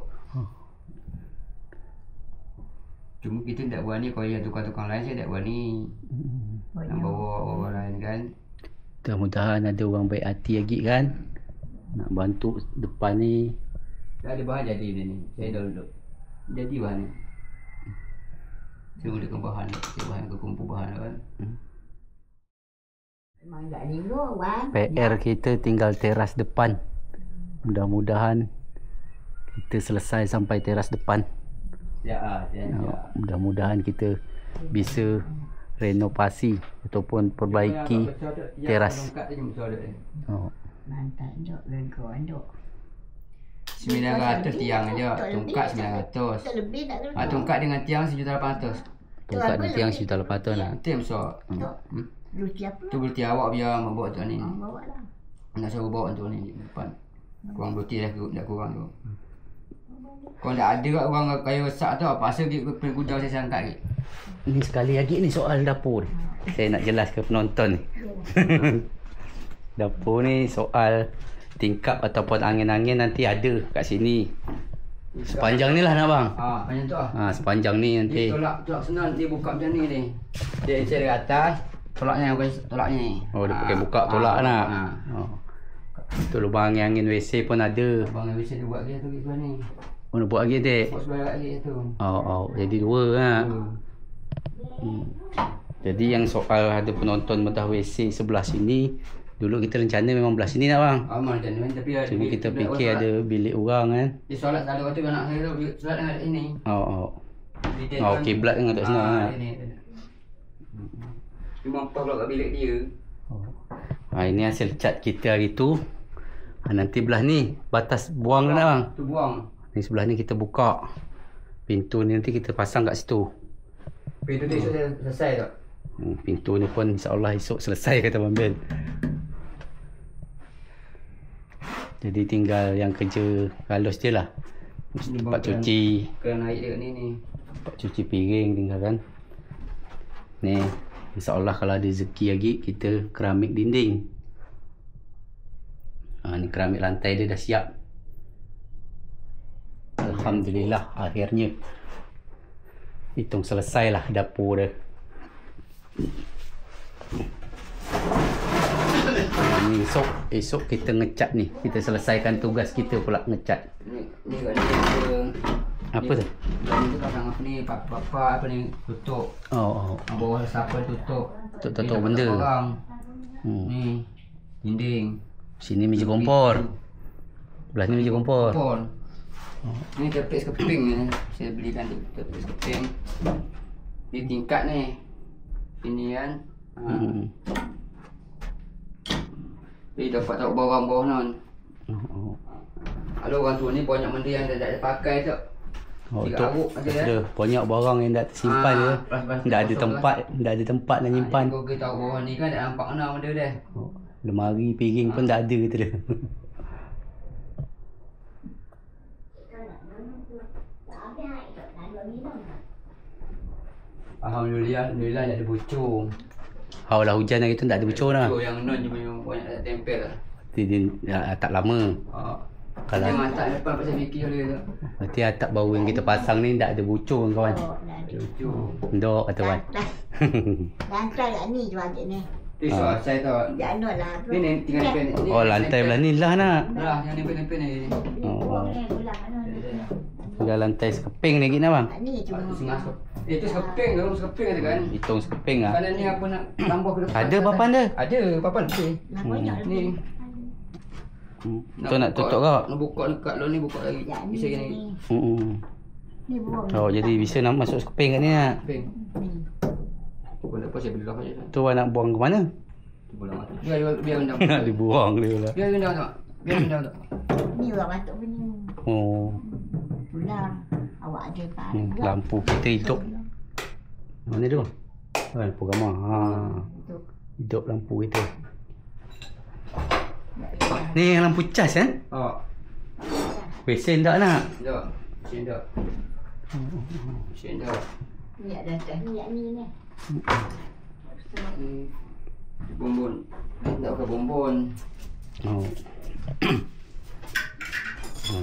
Cuma kita tak berani kalau yang tukang-tukang lain saya tak berani. Nak bawa orang lain kan. Mudah-mudahan ada orang baik hati lagi kan. Nak bantu depan ni. Dah ada bahan jadi ni. Saya dah duduk. Jadi bahan ni. Saya gunakan bahan. Saya bahan ke kumpul bahan kan. Memang tak linggo, Wan. PR kita tinggal teras depan. Mudah-mudahan kita selesai sampai teras depan. Ya. Mudah-mudahan kita bisa renovasi ataupun perbaiki teras. Mantap dok, lego dok. 900 tiang aja. Tongkat 900. Tak lebih tak lebih. Tongkat dengan tiang 1,800. Tongkat dan tiang 1,800 lah. Itu yang besar. Luti apa? Tu berarti awak biar bawa tu ni. Bawa lah. Nak suruh bawa untuk ni depan. Kurang berarti dah kurang tu. Kalau tak ada kat orang kayu rosak tu apa asal pergi kujau saya angkat lagi. Ni sekali lagi ni soal dapur ni. Saya nak jelas ke penonton ni. Dapur ni soal tingkap ataupun angin-angin nanti ada kat sini. Sepanjang ni lah nak bang. Panjang tu ah. Sepanjang ni nanti. Tolak senang dia buka macam ni. Dia dari atas, tolaknya bukan tolaknya ni. Oh, dia pakai buka tolak nak. Tu lubang angin WC pun ada. Lubang angin WC dia buat dia tu kat sebelah ni. Oh, nak buat lagi dek. Buat sebelah lagi tu. Jadi dua lah. Jadi yang soal ada penonton bedah WC sebelah sini, dulu kita rencana memang belah sini nak bang. Rencana tapi cuma kita fikir ada bilik orang kan. Dia solat selalu kata anak saya tu solat dengan ini. Kiblat dengan kat sana kan. Cuma apa pula kat bilik dia. Ini hasil cat kita hari tu. Nanti belah ni batas buang nak bang. Tu buang. Ni sebelah ni kita buka. Pintu ni nanti kita pasang kat situ. Pintu tu esok selesai tak? Pintu ni pun insya-Allah esok selesai kata Bang Ben. Jadi tinggal yang kerja halus je lah. Tempat cuci. Keran air dekat ni. Tempat cuci piring tinggal kan. Ni insya-Allah kalau ada rezeki lagi kita keramik dinding. Ni keramik lantai dia dah siap. Alhamdulillah akhirnya hitung selesai lah dapur dia. Ni esok kita ngecat ni. Kita selesaikan tugas kita pula ngecat. Ni kat ni ada apa tu? Ni tu pasang apa ni? Apa ni tutup. Bawah sapu tutup. Tutup benda. Ni dinding. Sini meja kompor. Belah ni meja kompor. Ni tepis keping ni. Saya belikan tepis keping. Ni tingkat ni. Ini kan. Ni dapat tahu bawah-bawah non. Kalau orang tua ni banyak benda yang dah tak pakai tu. Banyak barang yang dah tersimpan je. Dah ada tempat nak nyimpan. Kau tahu bawah ni kan dah nampak kena benda dah. Lemari, piring pun dah ada kata dia. Alhamdulillah ada bocor. Kalau lah hujan hari tu tak ada bocor lah. Bocor yang non je punya banyak tak tempel lah. Dia tak lama. Kalau memang tak depan pasal fikir dia tu. berarti atap bau yang kita pasang ni tak ada bocor kawan. Bocor. Ndok kata kawan. Lantai lah ni tu adik ni. So, saya tahu. Ya no lah. Ni tinggal pen ni. Oh lantai belah ni lah nak. Lah yang nempel-nempel ni. Tinggal lantai sekeping lagi nak bang. Ni cuma Setengah sekeping. Itu sekeping tu, sekeping kata kan. Hitung sekeping lah. Kanan ni apa nak tambah ke depan? Ada papan dia? Ada papan okey. banyak Ni. Tu nak tutup kau? Nak buka dekat lu ni buka lagi. Bisa gini. Ni buang. Oh jadi bisa nak masuk sekeping kat ni nak. Sekeping. Bukan apa saya belah aja. Tu awak nak buang ke mana? Buang. Biar rendam. Nak dibuang dia pula. Biar rendam tak? Biar rendam tak? Ni orang batuk punya. Oh. Pulang. Awak ada pak. Lampu kita hidup. Mana tu? Lampu gambar. Hidup lampu kita. Ni yang lampu cas kan? Besen tak nak? Tak. Sen tak. Sen tak. Ni ada atas ni ni. Bombon. Tak pakai bombon.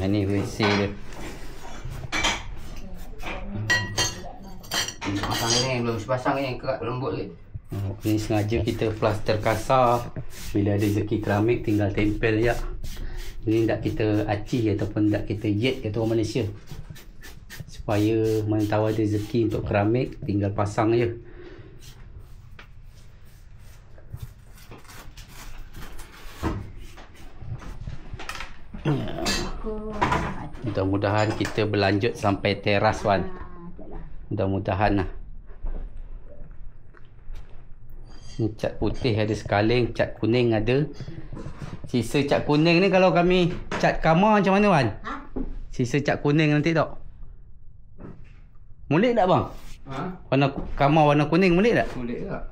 Ni WC dia. Pasang ni belum sepasang ni kerak lembut lagi. Ni sengaja kita plaster kasar. Bila ada rezeki keramik tinggal tempel je. Ni tak kita aci ataupun tak kita yet kata orang Malaysia. Supaya mana tahu ada rezeki untuk keramik tinggal pasang je. Mudah-mudahan kita berlanjut sampai teras Wan. Mudah-mudahan lah. Ni cat putih ada sekaling, cat kuning ada. Sisa cat kuning ni kalau kami cat kamar macam mana Wan? Sisa cat kuning nanti tak? Molek tak bang? Warna kamar warna kuning molek tak? Molek tak?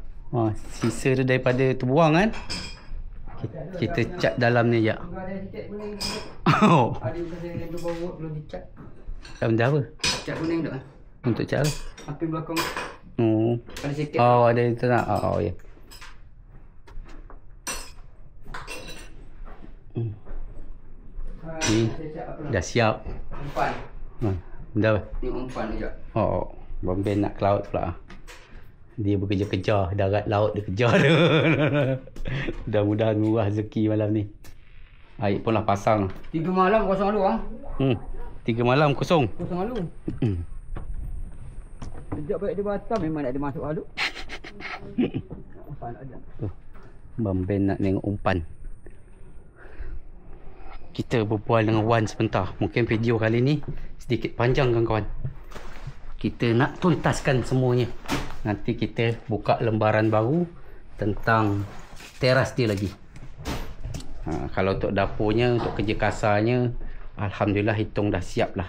Sisa tu daripada terbuang kan? Kita cat dalam ni je. Ada cat kuning. Ada yang berbau belum dicat. Benda apa? Cat kuning tak? Untuk cat apa? Api belakang. Ada sikit. Ada itu nak. Ya. Ni dah siap. Umpan. Benda apa? Ni umpan je. Bang Ben nak ke laut pula. Dia bekerja-kejar, darat laut dia kejar dia. Mudah-mudahan murah rezeki malam ni. Air pun lah pasang. 3 malam kosong alu 3 malam kosong. Kosong alu. Sejak balik di Batam memang tak ada masuk alu. Umpan ada. Bang Ben nak tengok umpan. Kita berbual dengan Wan sebentar. Mungkin video kali ni sedikit panjang kawan-kawan. Kita nak tuntaskan semuanya. Nanti kita buka lembaran baru tentang teras dia lagi. Kalau untuk dapurnya, untuk kerja kasarnya, alhamdulillah hitung dah siap lah.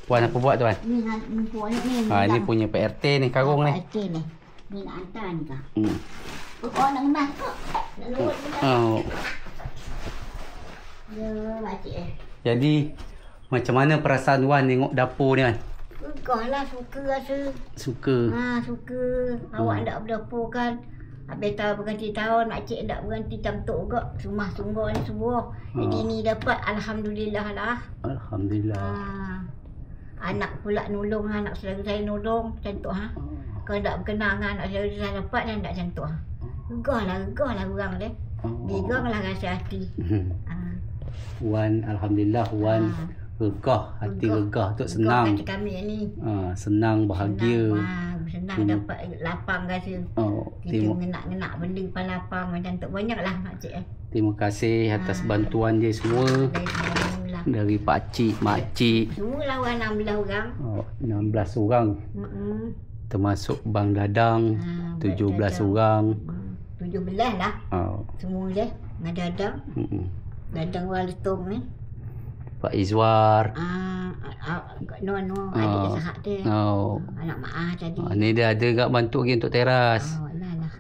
Puan apa buat tuan? Ni Ni punya PRT ni, karung ni. PRT ni. Ni nak hantar ni kah? Kau nak emas kok. Nak lewat Ya, makcik Jadi, macam mana perasaan Wan tengok dapur ni kan? Gegah lah, suka rasa. Suka. Suka. Awak nak berdapur kan. Habis tahu berganti tahun, makcik nak berganti cantuk juga. Rumah sungguh ni semua. Jadi ni dapat, alhamdulillah lah. Alhamdulillah. Anak pula nolong, anak saudara saya nolong. Cantuk Kalau tak berkenal dengan anak saudara saya dapat, dan tak cantuk Gegah lah orang dia. Gegah lah rasa hati. Wan, alhamdulillah Wan regah, hati regah tu senang. Kata kami ni. Senang, bahagia. Senang dapat lapang rasa. Kita ngenak-ngenak benda depan lapang macam tu. Banyaklah makcik. Terima kasih atas bantuan dia semua. Dari pakcik, makcik. Semua lawan 16 orang. 16 orang. Termasuk Bang Dadang, 17 orang. 17 lah. Semua dia. Dengan Dadang. Dadang Walitung ni. Pak Izwar. Adik Sahak dia. Anak Maah tadi. Ni dia ada kat bantu lagi untuk teras. Lah.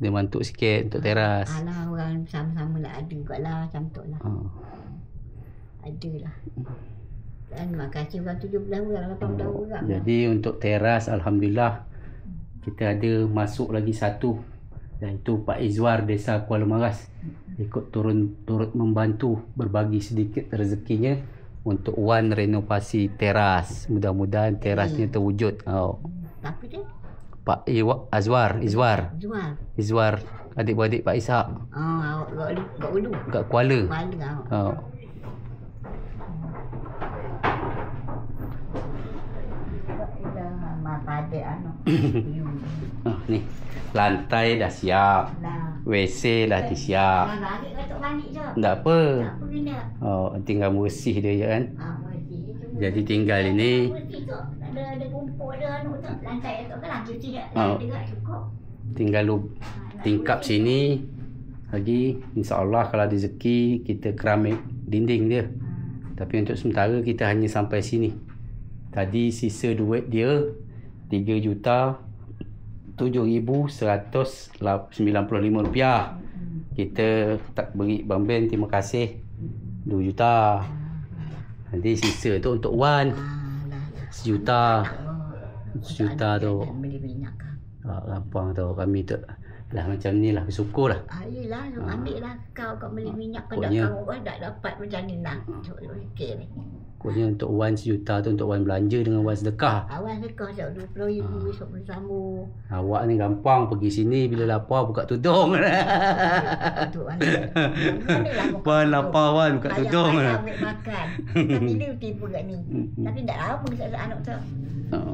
Dia bantu sikit untuk teras. Alah, orang sama-sama lah ada kot lah. Macam tu lah. Ada lah. Dan terima kasih orang 17 orang, 18 orang. Jadi untuk teras, alhamdulillah kita ada masuk lagi satu, iaitu Pak Izwar Desa Kuala Maras ikut turut membantu berbagi sedikit rezekinya untuk Wan renovasi teras. Mudah-mudahan terasnya terwujud. Tapi tu Pak Izwar adik-beradik Pak Ishak. kat Ulu. Kat Kuala. Ni lantai dah siap, WC dah siap. Tak apa. Tinggal bersih dia je kan. Jadi tinggal ini. Tinggal tingkap sini lagi. InsyaAllah kalau ada rezeki kita keramik dinding dia. Tapi untuk sementara kita hanya sampai sini. Tadi sisa duit dia RM3,07,195. Kita tak beri Bang Ben terima kasih 2 juta. Nanti sisa tu untuk Wan 1 juta. 1 juta tu gampang tu. Kami tu lah macam ni lah, bersyukur lah. Yelah, ambil lah kau beli minyak. Kau dah dapat macam ni nak fikir ni. Pokoknya untuk Wan 1 juta tu untuk Wan belanja dengan Wan sedekah. Wan sedekah RM20,000 besok bersambung. Awak ni gampang pergi sini bila lapar buka tudung. Wan lapar Wan buka tudung. Ayah ambil makan. Tapi dia tipu kat ni. Tapi tak lama saat anak tu.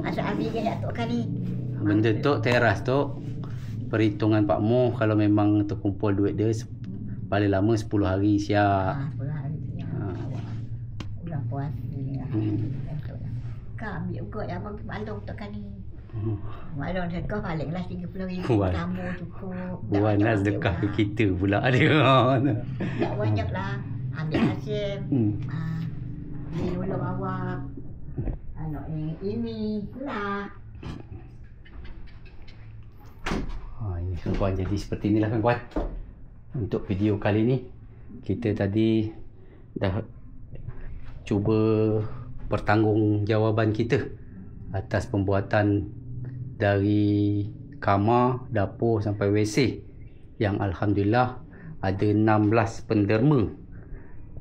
Asal ambil ke nak tukar ni. Benda tu teras tu perhitungan Pak Moh kalau memang terkumpul duit dia paling lama 10 hari siap. 10 hari siap. Bulan puasa ni. Kau ambil kot yang bagi balong tukar ni. Balong sedekah palinglah RM30,000 tambah cukup. Wan nak sedekah ke kita pula dia. Tak banyak lah. Ambil hasil. Beli ulang awak. Anak ini pula. Ini kawan, jadi seperti inilah kawan. Untuk video kali ni kita tadi dah cuba pertanggungjawaban kita atas pembuatan dari kamar, dapur sampai WC yang alhamdulillah ada 16 penderma.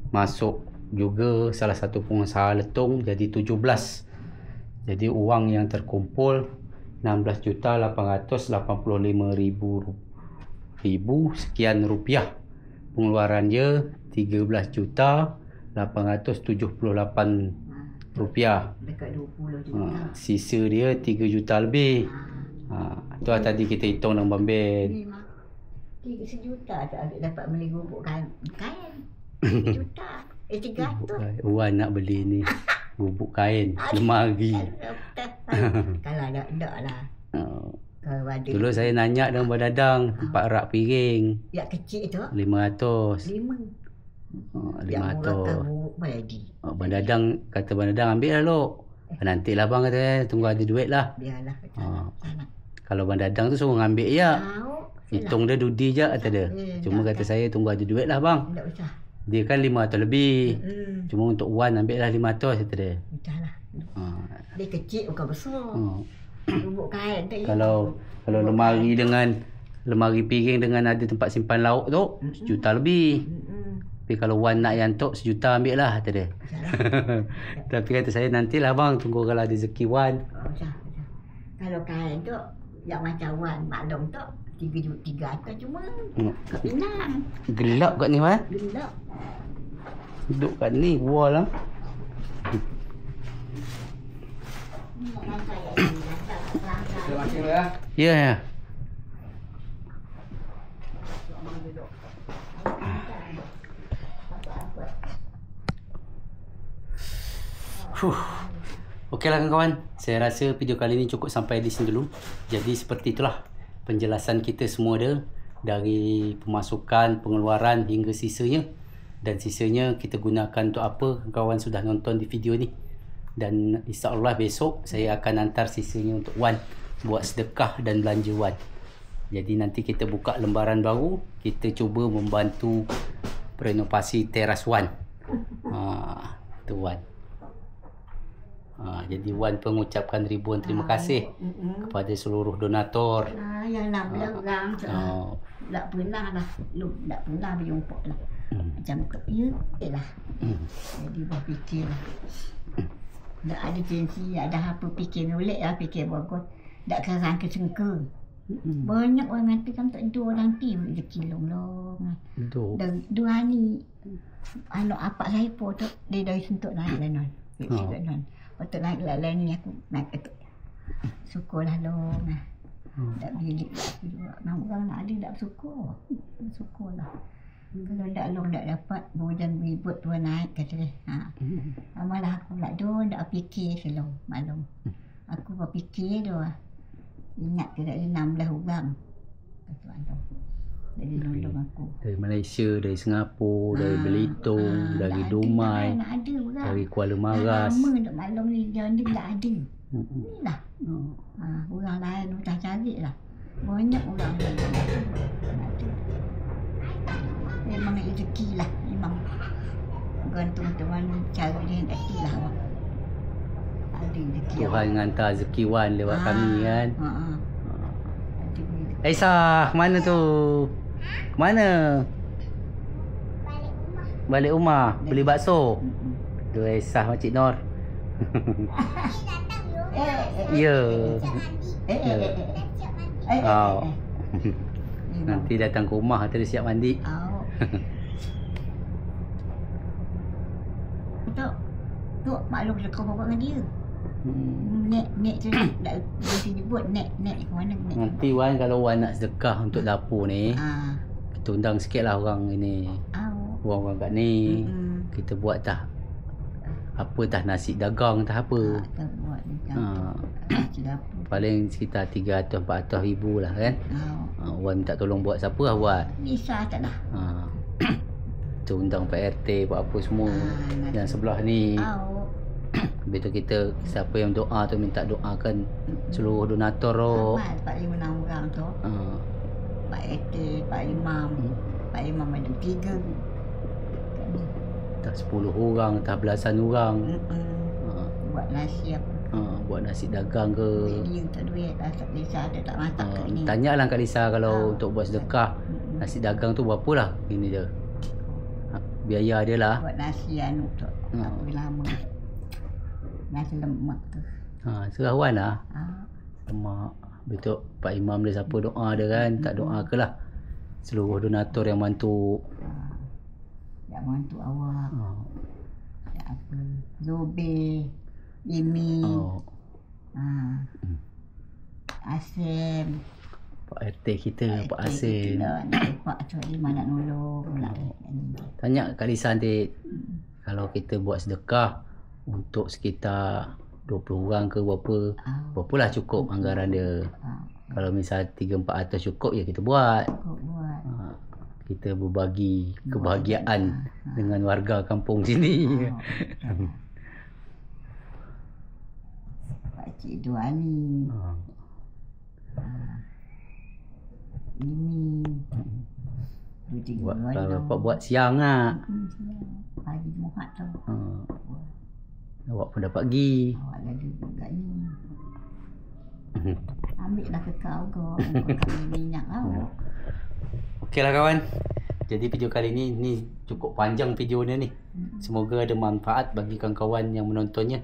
Masuk juga salah satu pengusaha letung jadi 17. Jadi wang yang terkumpul RM16,885,000 sekian rupiah. Pengeluaran dia RM13,878 rupiah. Dekat 20 juta. Sisa dia 3 juta lebih. Tu lah tadi kita hitung dengan Bang Ben. 3 juta tak dapat beli gubuk kain. 3 juta. 300. Wan nak beli ni gubuk kain lemari. Kalau ada lah. Dulu saya nanya dengan Abang Dadang tempat rak piring. Yang kecil tu 500. 500. Abang Dadang kata Abang Dadang ambil lah Lok. Nantilah bang kata tunggu ada duit lah. Biarlah. Kalau Abang Dadang tu suruh ngambil je. Hitung dia dudi je kata dia. Cuma kata saya tunggu ada duit lah bang. Tak usah. Dia kan 500 lebih. Cuma untuk Wan ambil lah 500 kata dia. Entahlah. Dia kecil bukan besar. Gubuk kain tak. Kalau lemari dengan lemari piring dengan ada tempat simpan lauk tu 1 juta lebih. Tapi kalau Wan nak yang tu 1 juta ambil lah kata dia. Tapi kata saya nantilah bang tunggu kalau ada rezeki Wan. Kalau kain tu yang macam Wan maklum tu 300 cuma kat Penang. Gelap kat ni Wan. Gelap. Duduk kat ni wall lah. Terima kasih ya. Ya. Okeylah kawan-kawan, saya rasa video kali ini cukup sampai di sini dulu. Jadi seperti itulah penjelasan kita semua dia, dari pemasukan, pengeluaran hingga sisanya. Dan sisanya kita gunakan untuk apa, kawan sudah nonton di video ni. Dan insyaAllah besok saya akan hantar sisanya untuk Wan buat sedekah dan belanja Wan. Jadi nanti kita buka lembaran baru, kita cuba membantu renovasi teras Wan. Tu Wan. Jadi Wan mengucapkan ribuan terima kasih kepada seluruh donator. Yang 16 orang tak pernah lah. Tak pernah berjumpa lah. Macam tu. Ya lah. Jadi berfikir lah. Tak ada tensi, ada apa fikir nolek lah, fikir bagus. Tak akan sangka-sangka. Banyak orang kata kan tak dua orang ti rezeki long-long. Dan 2 hari anak apa saya pun tu dia dari sentuk naik lah non. Waktu naik lah ni aku naik tu. Syukurlah long. Tak bilik lah aku juga. Nak orang nak ada tak bersyukur. Syukurlah. Kalau tak long tak dapat hujan ribut tu naik kata dia. Malah aku pula tu tak fikir selong malam. Aku berfikir tu ingat ke tak ada 16 orang. Tuan tu. Dari nolong aku. Dari Malaysia, dari Singapura, dari Belitung, dari Dumai, dari Kuala Maras. Lama nak malam ni dia tak ada. Ni lah. Orang lain dah cari lah. Banyak orang lain ada. Memang rezeki lah. Memang gantung teman cara dia tak lah. Ada rezeki. Tuhan hantar rezeki Wan lewat kami kan. Aisyah, mana tu? Mana? Balik rumah. Beli bakso. Tu Aisyah Makcik Nor. Ya. Nanti datang ke rumah kata dia siap mandi. Tu maklum cakap bawa dengan dia. Nek tu dah disebut nek ke mana nek. Nanti Wan kalau Wan nak sedekah untuk dapur ni, kita undang sikitlah orang ini. Orang-orang kat ni. Kita buat tah apa tah nasi dagang tah apa. Kita buat nasi dapur. Paling sekitar 300-400 ribu lah kan. Wan minta tolong buat siapa lah buat. Bisa tak dah. Kita undang Pak RT buat apa semua yang sebelah ni. Habis tu kita siapa yang doa tu minta doakan seluruh donator tu. 4-5 orang tu. Pak RT, Pak Imam. Pak Imam ada 3. Tak 10 orang, tak belasan orang. Buat nasi apa. Buat nasi dagang ke. Dia tak duit lah. Tak Lisa ada tak masak kat ni. Tanyalah Kak Lisa kalau untuk buat sedekah. Nasi dagang tu berapa lah ini dia. Biaya dia lah. Buat nasi anu tu. Apa lama tu. Nasi lemak tu. Serah Wan lah. Lemak. Betul Pak Imam dia siapa doa dia kan. Tak doa ke lah. Seluruh donator yang bantu. Yang bantu awak. Yang apa. Zobe. Imi. Asim. Pak RT kita. Pak Asim. Pak tu di mana nolong. Tanya Kak Lisa nanti. Kalau kita buat sedekah. Untuk sekitar 20 orang ke berapa lah cukup anggaran dia. Kalau misal 300-400 cukup ya kita buat. Kita berbagi kebahagiaan dengan warga kampung sini. Pakcik Duani. Ini 2-3 buat dapat buat siang ah. Pagi Jumaat tu. Awak pun dapat pergi. Awak lagi kat ni. Ambil lah ke kau kami minyak awak. Okeylah kawan. Jadi video kali ni cukup panjang video ni. Semoga ada manfaat bagi kawan-kawan yang menontonnya.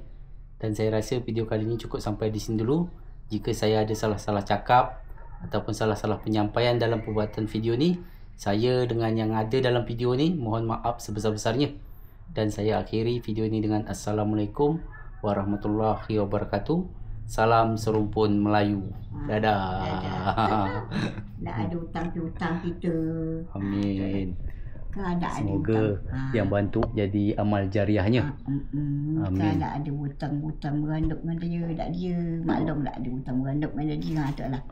Dan saya rasa video kali ni cukup sampai di sini dulu. Jika saya ada salah-salah cakap ataupun salah-salah penyampaian dalam pembuatan video ni, saya dengan yang ada dalam video ni mohon maaf sebesar-besarnya. Dan saya akhiri video ini dengan Assalamualaikum warahmatullahi wabarakatuh. Salam serumpun Melayu. Dadah. Tak ada hutang-hutang kita. Amin. Keadaan semoga yang bantu jadi amal jariahnya. Amin. Kalau ada hutang-hutang beranduk dengan dia, tak dia. Maklum tak ada hutang beranduk dengan dia. Tak lah.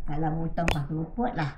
Kalau hutang pakai ruput lah.